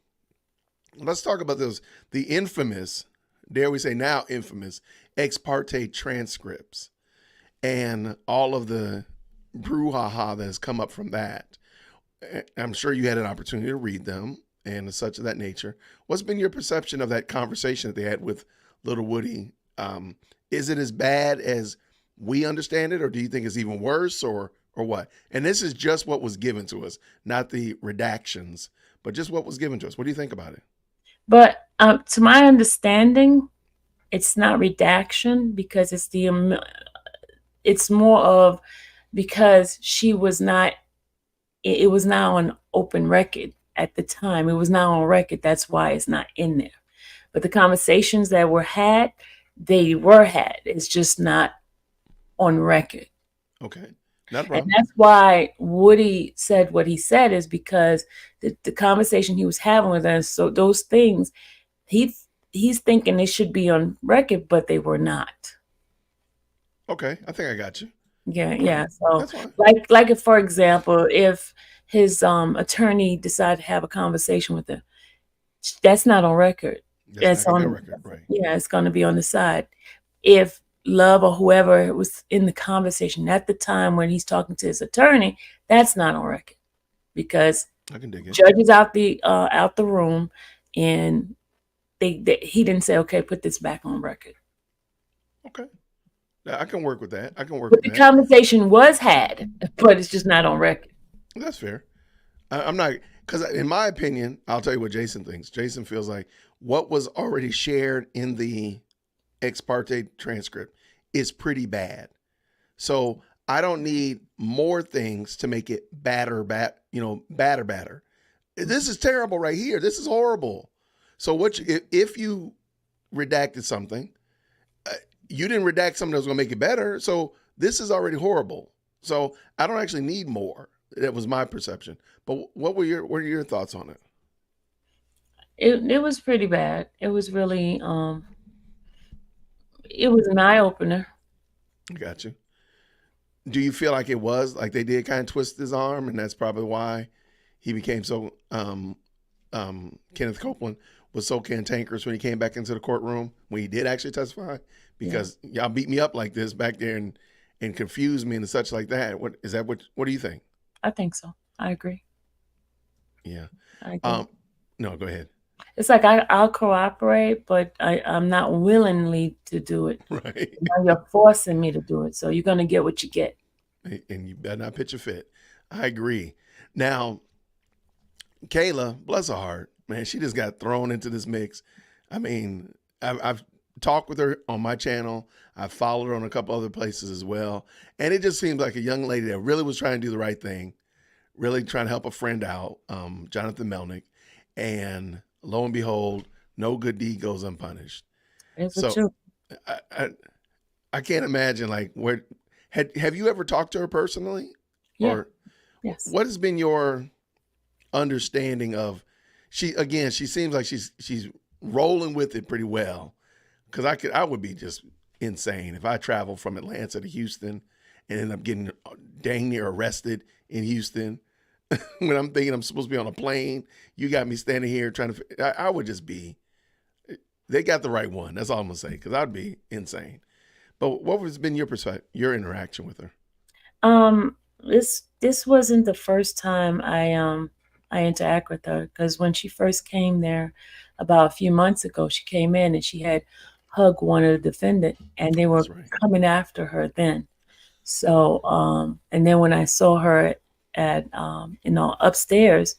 let's talk about those the infamous, dare we say now infamous ex parte transcripts and all of the brouhaha that has come up from that. I'm sure you had an opportunity to read them and such of that nature. What's been your perception of that conversation that they had with Little Woody? Is it as bad as we understand it, or do you think it's even worse, or what? And this is just what was given to us, not the redactions, but just what was given to us. What do you think about it? But to my understanding, it's not redaction because it's more of because she was not. It was not on open record at the time. It was not on record. That's why it's not in there. But the conversations that were had, they were had. It's just not on record. Okay, not a And problem. that's why Woody said what he said is because the conversation he was having with us, so those things, he he's thinking they should be on record, but they were not. Okay, I think I got you. Yeah, All right, yeah. So that's fine. like if, for example, if his attorney decided to have a conversation with him, that's not on record. That's That's not gonna be a on, record, right? yeah, it's going to be on the side. If Love or whoever was in the conversation at the time when he's talking to his attorney, that's not on record because I can dig it. judge is out the room, and he didn't say, okay, put this back on record. Okay, I can work with that. I can work But with the that. conversation was had, but it's just not on record. That's fair. I'm not because in my opinion, I'll tell you what Jason thinks. Jason feels like what was already shared in the ex parte transcript is pretty bad. So I don't need more things to make it badder. This is terrible right here. This is horrible. So if you redacted something, uh, you didn't redact something that was going to make it better. So this is already horrible. So I don't actually need more. That was my perception. But what are your thoughts on it? It was pretty bad. It was really it was an eye opener. I got you. Do you feel like it was like they did kind of twist his arm, and that's probably why he became so Kenneth Copeland was so cantankerous when he came back into the courtroom when he did actually testify Yeah, because y'all beat me up like this back there and confused me and such like that. What is that? What do you think? I think so. I agree. Yeah. I agree. Um. No, go ahead. It's like I'll cooperate, but I'm not willingly to do it. Right. Now you're forcing me to do it, so you're gonna get what you get. And you better not pitch a fit. I agree. Now, Kayla, bless her heart, man, she just got thrown into this mix. I mean, I've talked with her on my channel. I've followed her on a couple other places as well. And it just seems like a young lady that really was trying to do the right thing, really trying to help a friend out, Jonathan Melnick. And lo and behold, no good deed goes unpunished. It's the So truth. I, I, I can't imagine like have you ever talked to her personally? Yeah. Or Yes. what has been your understanding of she seems like she's rolling with it pretty well because I would be just insane if I traveled from Atlanta to Houston and end up getting dang near arrested in Houston. When I'm thinking I'm supposed to be on a plane, you got me standing here trying to. I would just be. They got the right one. That's all I'm gonna say, because I'd be insane. But what has been your perspective, your interaction with her? This wasn't the first time I interact with her, because when she first came there about a few months ago, she came in and she had hugged one of the defendants, and they were That's right. coming after her then. So and then when I saw her at upstairs,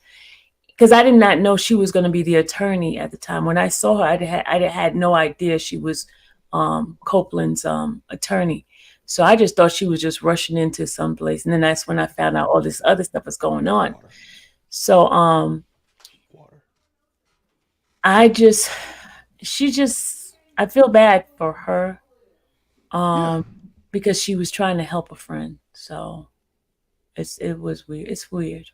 because I did not know she was going to be the attorney at the time. When I saw her, I had no idea she was Copeland's attorney. So I just thought she was just rushing into some place, and then that's when I found out all this other stuff was going on. Water. So Water. I feel bad for her Yeah. because she was trying to help a friend. So it was weird. It's weird.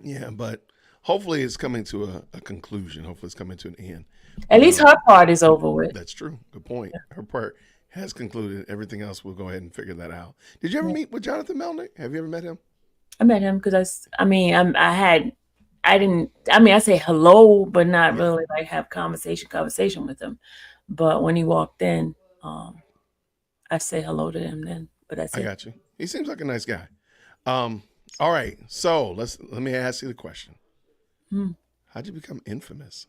Yeah, but hopefully it's coming to a conclusion. Hopefully it's coming to an end. At least her part is over with. That's true. Good point. Her part has concluded. Everything else, we'll go ahead and figure that out. Did you ever meet with Jonathan Melnick? Have you ever met him? I met him because I say hello, but not really like have conversation with him. But when he walked in, I say hello to him then. But that's I it. got you. He seems like a nice guy. All right. So let me ask you the question. How'd you become infamous?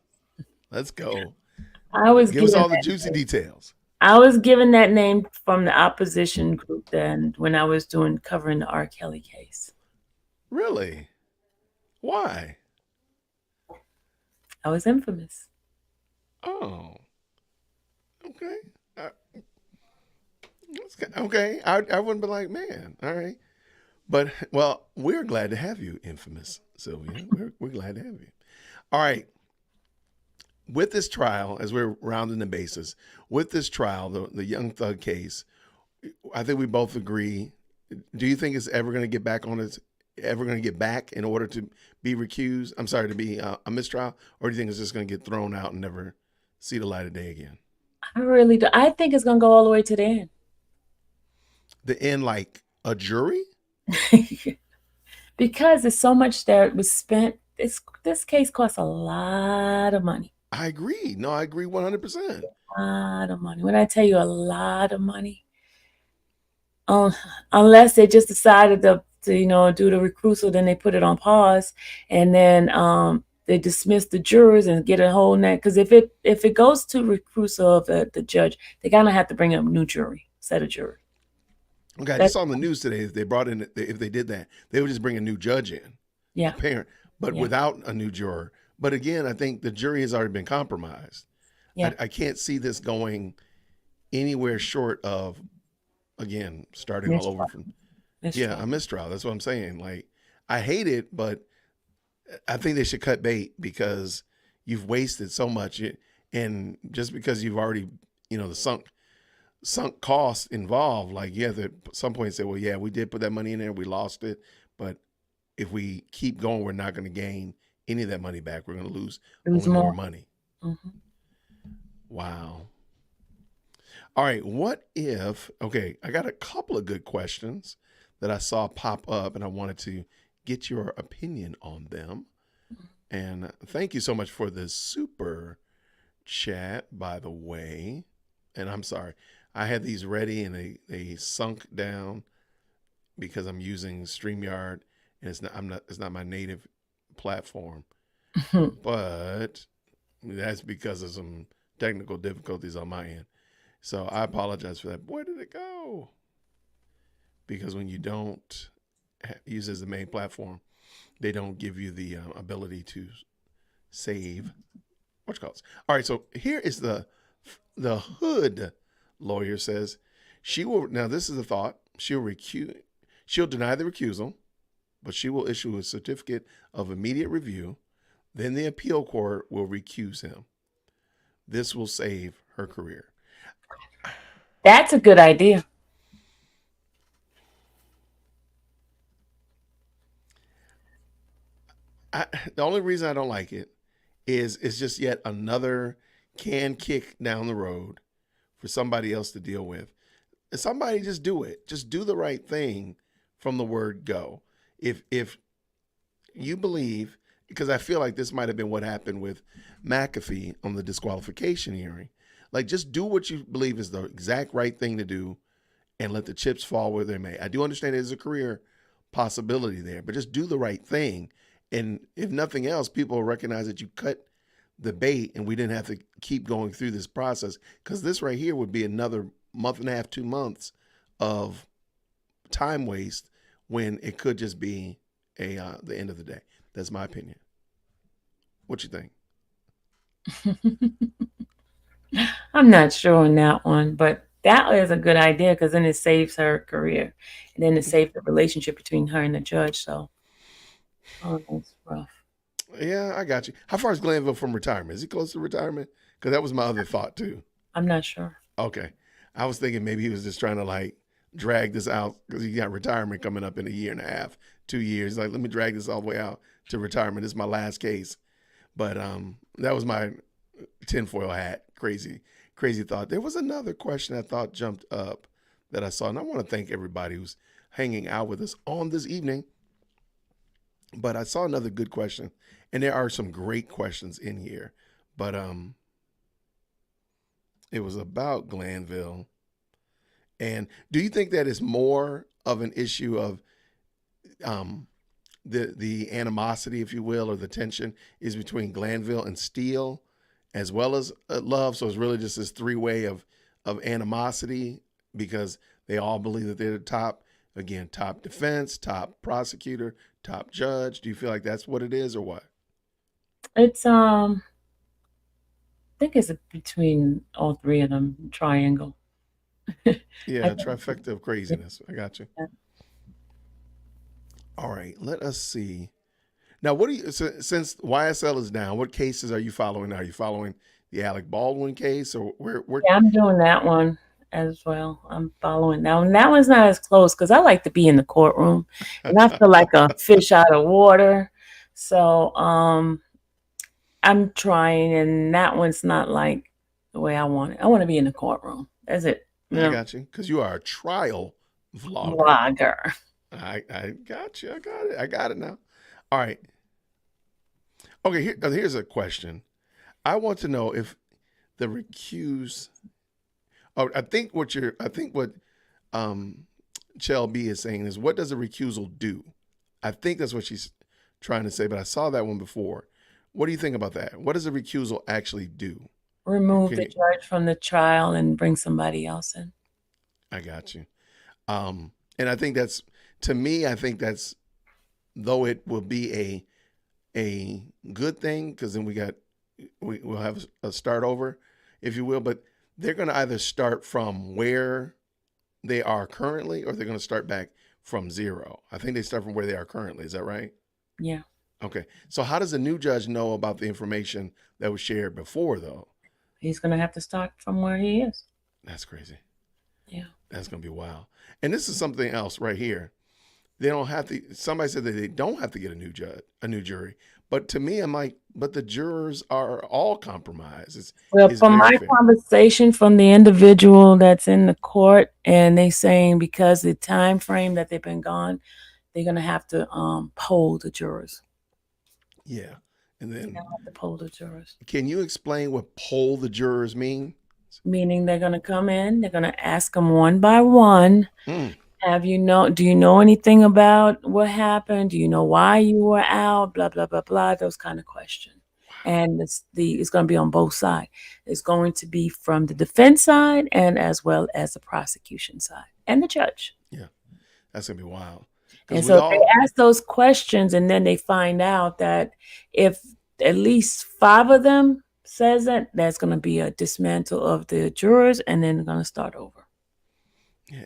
Let's go. Give us all the juicy details. I was given that name from the opposition group then when I was covering the R. Kelly case. Really? Why? I was infamous. Oh. Okay. Okay. I wouldn't be like, man. All right. But, well, we're glad to have you, infamous Sylvia. We're glad to have you. All right. With this trial, as we're rounding the bases, with this trial, the Young Thug case, I think we both agree. Do you think it's ever going to get back on its, ever going to get back in order to be recused? I'm sorry, to be a mistrial? Or do you think it's just going to get thrown out and never see the light of day again? I really do. I think it's going to go all the way to the end. The end, like a jury? Because there's so much that was spent. This case costs a lot of money. I agree. No, I agree 100%. A lot of money. When I tell you a lot of money, unless they just decided to do the recusal, then they put it on pause, and then they dismiss the jurors and get a whole net. Because if it goes to recusal of the judge, they're gonna have to bring up a new set of jury. Okay, I just saw on the news today if they brought in, if they did that, they would just bring a new judge in. Yeah. Parent, but without a new juror. But again, I think the jury has already been compromised. Yeah. I can't see this going anywhere short of, again, starting all over from. Yeah, a mistrial. That's what I'm saying. Like, I hate it, but I think they should cut bait because you've wasted so much. And just because you've already, the sunk costs involved, like you have to at some point say, well, yeah, we did put that money in there, we lost it, but if we keep going, we're not going to gain any of that money back. We're going to lose more money. Mm-hmm. Wow. All right. What if, okay, I got a couple of good questions that I saw pop up and I wanted to get your opinion on them. And thank you so much for this super chat, by the way. And I'm sorry, I had these ready and they sunk down because I'm using StreamYard and it's not my native platform. But that's because of some technical difficulties on my end. So I apologize for that. Where did it go? Because when you don't use it as the main platform, they don't give you the ability to save. What you call it? All right. So here is the hood lawyer says she will. Now this is a thought. She'll deny the recusal, but she will issue a certificate of immediate review. Then the appeal court will recuse him. This will save her career. That's a good idea. The only reason I don't like it is it's just yet another can kick down the road for somebody else to deal with. Somebody just do it. Just do the right thing from the word go. If you believe, because I feel like this might have been what happened with McAfee on the disqualification hearing. Like, just do what you believe is the exact right thing to do and let the chips fall where they may. I do understand there's a career possibility there, but just do the right thing. And if nothing else, people will recognize that you cut the bait and we didn't have to keep going through this process, because this right here would be another month and a half, 2 months of time waste when it could just be the end of the day. That's my opinion. What you think? I'm not sure on that one, but that is a good idea because then it saves her career, and then it saves the relationship between her and the judge. So, oh, that's rough. Yeah, I got you. How far is Glenville from retirement? Is he close to retirement? Because that was my other thought too. I'm not sure. Okay, I was thinking maybe he was just trying to like drag this out because he got retirement coming up in a year and a half, 2 years. Like, let me drag this all the way out to retirement. This is my last case. But that was my tinfoil hat. Crazy, crazy thought. There was another question I thought jumped up that I saw, and I want to thank everybody who's hanging out with us on this evening. But I saw another good question, and there are some great questions in here. But it was about Glenville. And do you think that is more of an issue of um, the animosity, if you will, or the tension is between Glenville and Steele, as well as Love? So it's really just this three-way of animosity because they all believe that they're the top. Again, top defense, top prosecutor, top judge. Do you feel like that's what it is, or what? It's I think it's between all three of them, triangle. I Yeah, think trifecta of craziness. I got you. that All right, let us see. Now, what do you since YSL is down? What cases are you following? Are you following the Alec Baldwin case, or where? yeah, I'm doing that one as well. I'm following that one. That one's not as close because I like to be in the courtroom, and I feel like a fish out of water. So I'm trying, and that one's not like the way I want it. I want to be in the courtroom. That's it. You I know, got you because you are a trial vlogger. blogger. I got you. I got it. I got it now. All right. Okay. Here's a question. I want to know if the recuse. Oh, I think what um, Chell B is saying is, what does a recusal do? I think that's what she's trying to say, but I saw that one before. What do you think about that? What does a recusal actually do? Remove Can the you? judge from the trial and bring somebody else in. I got you. And I think that's to me. I think that's though it will be a good thing because then we'll have a start over, if you will. But they're going to either start from where they are currently, or they're going to start back from zero. I think they start from where they are currently. Is that right? Yeah, Okay. So how does a new judge know about the information that was shared before, though? he's gonna have to start from where he is. That's crazy. Yeah. That's going to be wild. And this is something else right here. They don't have to. Somebody said that they don't have to get a new judge, a new jury. But to me, I'm like, but the jurors are all compromised. Well, It's from very my fair. conversation from the individual that's in the court, and they saying because the time frame that they've been gone, they're gonna have to poll the jurors. Yeah. And They're then, gonna have to poll the jurors, can you explain what poll the jurors mean? meaning they're gonna come in, they're gonna ask them one by one. Mm, Do you know anything about what happened? Do you know why you were out? Blah, blah, blah, blah, those kind of questions. And it's going to be on both sides. It's going to be from the defense side and as well as the prosecution side and the judge. yeah, that's gonna be wild. Because And we so they all, ask those questions and then they find out that if at least five of them says that, that's going to be a dismantle of the jurors and then they're going to start over. yeah,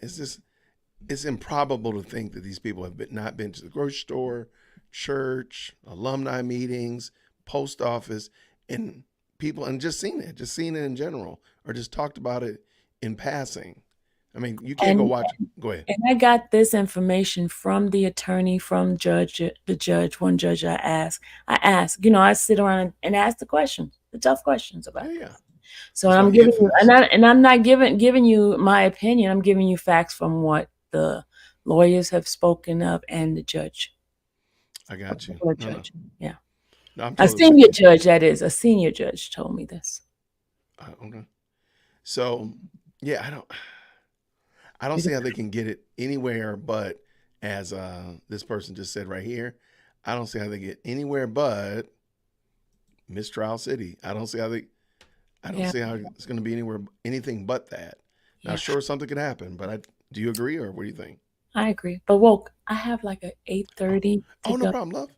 it's improbable to think that these people have not been to the grocery store, church, alumni meetings, post office, and people, and just seen it in general, or just talked about it in passing. I mean, you can't go And watch. Go ahead. And I got this information from the attorney, from the judge, one judge I asked, I sit around and ask the questions, the tough questions Yeah, about yeah. this. So That's why I'm you're giving you, infamous. and I'm not giving you my opinion. I'm giving you facts from what the lawyers have spoken of and the judge. I got you. The No, no, judge. Yeah. no. I'm A totally with senior you. judge, that is. A senior judge told me this. Okay. So, yeah, I don't see how they can get it anywhere but as this person just said right here. I don't see how they get anywhere but mistrial city. I don't Yeah. see how it's going to be anywhere anything but that. Now, Yeah. sure, something could happen, but do you agree or what do you think? I agree. But woke, I have like a 8:30 to Oh, no go. problem, love.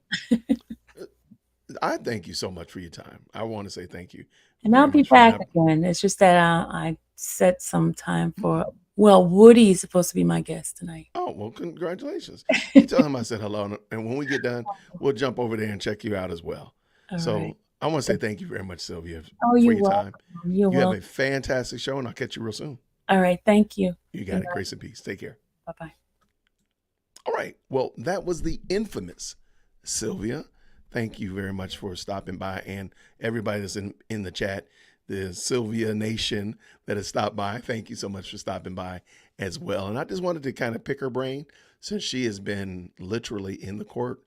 I thank you so much for your time. I want to say thank you And I'll very be much for back that. again. It's just that I set some time for, well, Woody is supposed to be my guest tonight. Oh, well, congratulations. You tell him I said hello. And when we get done, we'll jump over there and check you out as well. All right. So I want to say thank you very much, Sylvia, Oh, for you're your time. welcome. You're You have a welcome. fantastic show, and I'll catch you real soon. All right. Thank you. You Good got it. night. Grace and peace. Take care. Bye-bye. All right. Well, that was the infamous Sylvia. Thank you very much for stopping by, and everybody that's in the chat, the Sylvia Nation that has stopped by. Thank you so much for stopping by as well. And I just wanted to kind of pick her brain since she has been literally in the court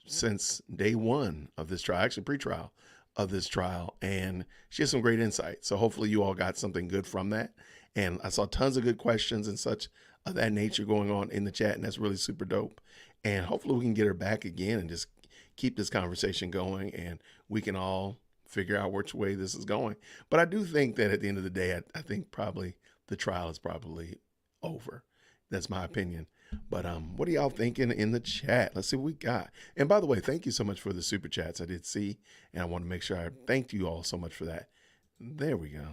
since day one of this trial, actually pre-trial of this trial, and she has some great insight. So hopefully you all got something good from that. And I saw tons of good questions and such of that nature going on in the chat, and that's really super dope. And hopefully we can get her back again and just keep this conversation going, and we can all figure out which way this is going. But I do think that at the end of the day, I think probably the trial is probably over. That's my opinion. But what are y'all thinking in the chat? Let's see what we got. And by the way, thank you so much for the super chats. I did see, and I want to make sure I thank you all so much for that. There we go.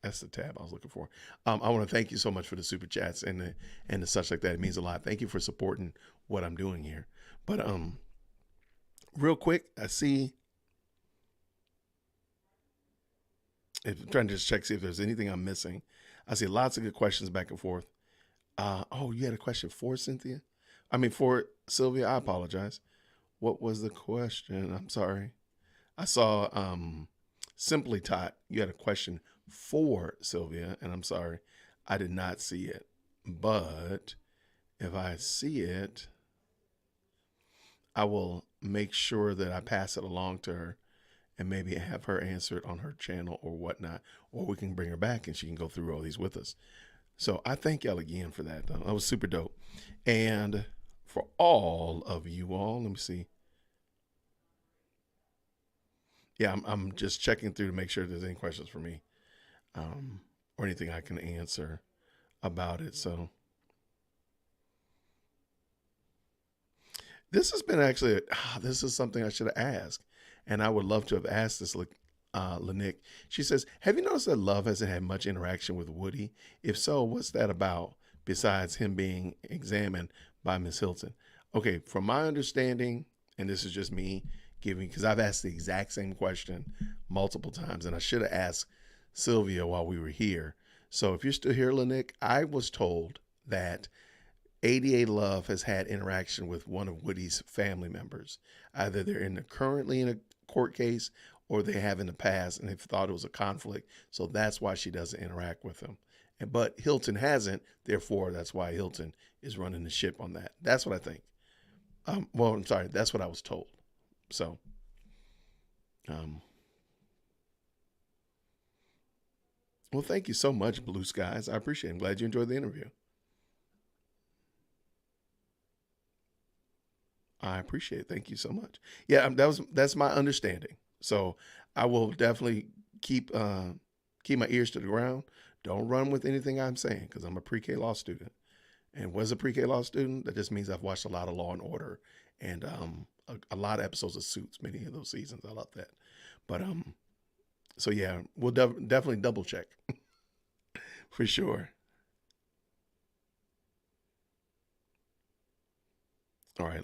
That's the tab I was looking for. I want to thank you so much for the super chats and the such like that. It means a lot. Thank you for supporting what I'm doing here. But real quick, I see. If I'm trying to just check see if there's anything I'm missing. I see lots of good questions back and forth. Oh, you had a question for Cynthia? I mean, for Sylvia. I apologize. What was the question? I'm sorry. I saw Simply Tot. You had a question for Sylvia, and I'm sorry. I did not see it. But if I see it, I will make sure that I pass it along to her and maybe have her answer it on her channel or whatnot. Or we can bring her back and she can go through all these with us. So I thank y'all again for that, though. That was super dope. And for all of you all, let me see. Yeah, I'm just checking through to make sure there's any questions for me or anything I can answer about it. So this has been actually, this is something I should have asked. And I would love to have asked this, Lanick. She says, have you noticed that Love hasn't had much interaction with Woody? If so, what's that about besides him being examined by Miss Hilton? Okay, from my understanding, and this is just me giving, because I've asked the exact same question multiple times, and I should have asked Sylvia while we were here. So if you're still here, Lanick, I was told that ADA Love has had interaction with one of Woody's family members. Either they're currently in a court case or they have in the past and they've thought it was a conflict. So that's why she doesn't interact with him. But Hilton hasn't. Therefore, that's why Hilton is running the ship on that. That's what I think. Well, I'm sorry. That's what I was told. So, well, thank you so much, Blue Skies. I appreciate it. I'm glad you enjoyed the interview. I appreciate it. Thank you so much. Yeah, that's my understanding. So I will definitely keep my ears to the ground. Don't run with anything I'm saying because I'm a pre-K law student. And was a pre-K law student, that just means I've watched a lot of Law and Order and a lot of episodes of Suits, many of those seasons. I love that. But so yeah, we'll definitely double check for sure. All right.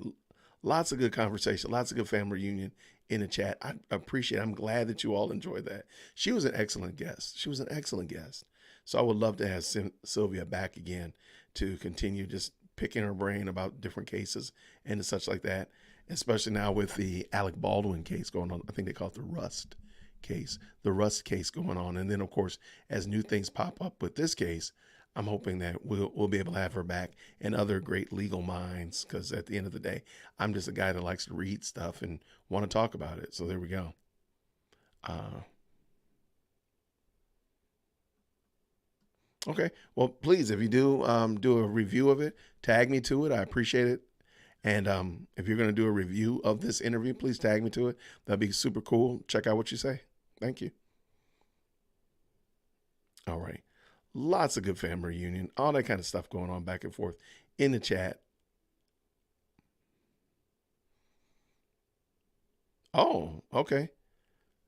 Lots of good conversation, lots of good family reunion in the chat. I appreciate it. I'm glad that you all enjoyed that. She was an excellent guest. So I would love to have Sylvia back again to continue just picking her brain about different cases and such like that, especially now with the Alec Baldwin case going on. I think they call it the Rust case, the Rust case going on. And then, of course, as new things pop up with this case, I'm hoping that we'll be able to have her back and other great legal minds, because at the end of the day, I'm just a guy that likes to read stuff and want to talk about it. So there we go. Okay. Well, please, if you do do a review of it, tag me to it. I appreciate it. And if you're going to do a review of this interview, please tag me to it. That'd be super cool. Check out what you say. Thank you. All right. Lots of good family reunion, all that kind of stuff going on back and forth in the chat. Oh, okay.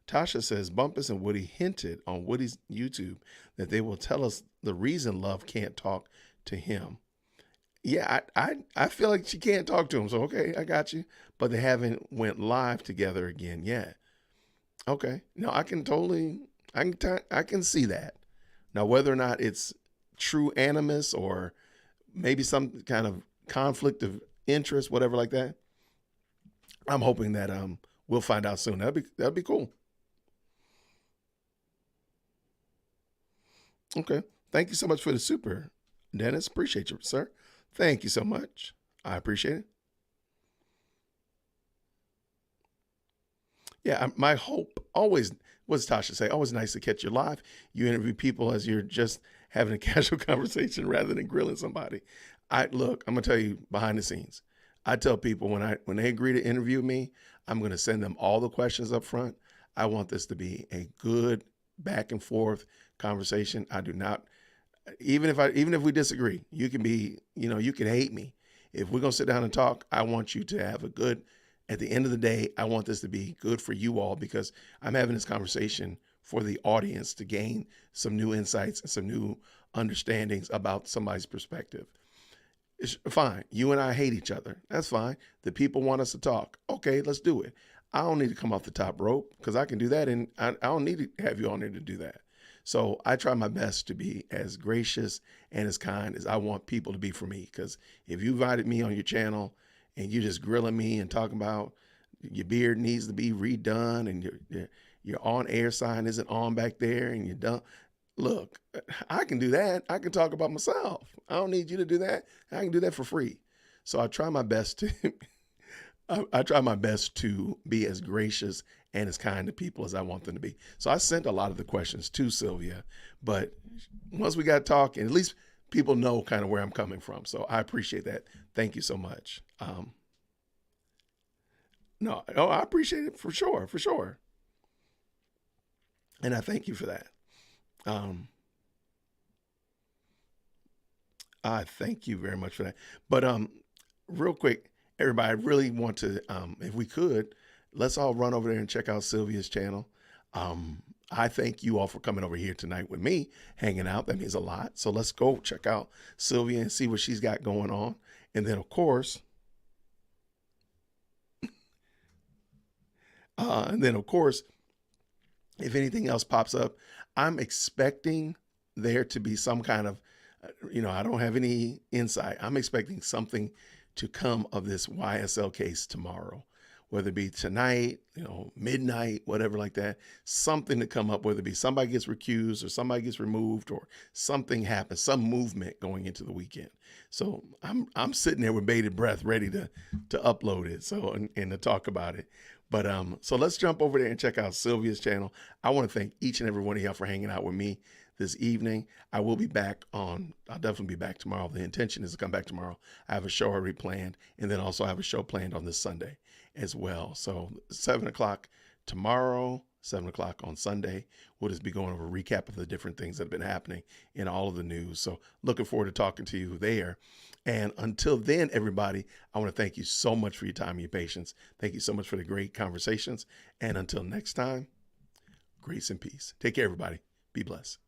Tasha says Bumpus and Woody hinted on Woody's YouTube that they will tell us the reason Love can't talk to him. Yeah, I feel like she can't talk to him. So, okay, I got you. But they haven't went live together again yet. Okay. No, I can see that. Now, whether or not it's true animus or maybe some kind of conflict of interest, whatever like that, I'm hoping that we'll find out soon. That'd be cool. Okay. Thank you so much for the super, Dennis. Appreciate you, sir. Thank you so much. I appreciate it. Yeah, my hope always, what does Tasha say? Always nice to catch you live. You interview people as you're just having a casual conversation rather than grilling somebody. I'm gonna tell you behind the scenes. I tell people when they agree to interview me, I'm gonna send them all the questions up front. I want this to be a good back and forth conversation. I do not, even if we disagree, you can hate me. If we're gonna sit down and talk, I want you to have a good, at the end of the day, I want this to be good for you all, because I'm having this conversation for the audience to gain some new insights and some new understandings about somebody's perspective. It's fine. You and I hate each other. That's fine. The people want us to talk. Okay, let's do it. I don't need to come off the top rope, because I can do that, and I don't need to have you on there to do that. So I try my best to be as gracious and as kind as I want people to be for me, because if you invited me on your channel and you're just grilling me and talking about your beard needs to be redone and your on air sign isn't on back there and you're done. Look, I can do that. I can talk about myself. I don't need you to do that. I can do that for free. So I try my best to I try my best to be as gracious and as kind to people as I want them to be. So I sent a lot of the questions to Sylvia, but once we got talking, at least people know kind of where I'm coming from. So I appreciate that. Thank you so much. I appreciate it for sure. And I thank you for that. I thank you very much for that. But real quick, everybody, I really want to, if we could, let's all run over there and check out Sylvia's channel. I thank you all for coming over here tonight with me, hanging out. That means a lot. So let's go check out Sylvia and see what she's got going on. And then, of course, if anything else pops up, I'm expecting there to be some kind of, I don't have any insight. I'm expecting something to come of this YSL case tomorrow, whether it be tonight, midnight, whatever like that, something to come up, whether it be somebody gets recused or somebody gets removed or something happens, some movement going into the weekend. So I'm sitting there with bated breath, ready to upload it. So, and to talk about it. But, so let's jump over there and check out Sylvia's channel. I want to thank each and every one of y'all for hanging out with me this evening. I'll definitely be back tomorrow. The intention is to come back tomorrow. I have a show already planned, and then also I have a show planned on this Sunday as well. So 7 o'clock tomorrow, 7 o'clock on Sunday. We'll just be going over a recap of the different things that have been happening in all of the news. So looking forward to talking to you there. And until then, everybody, I want to thank you so much for your time and your patience. Thank you so much for the great conversations. And until next time, grace and peace. Take care, everybody. Be blessed.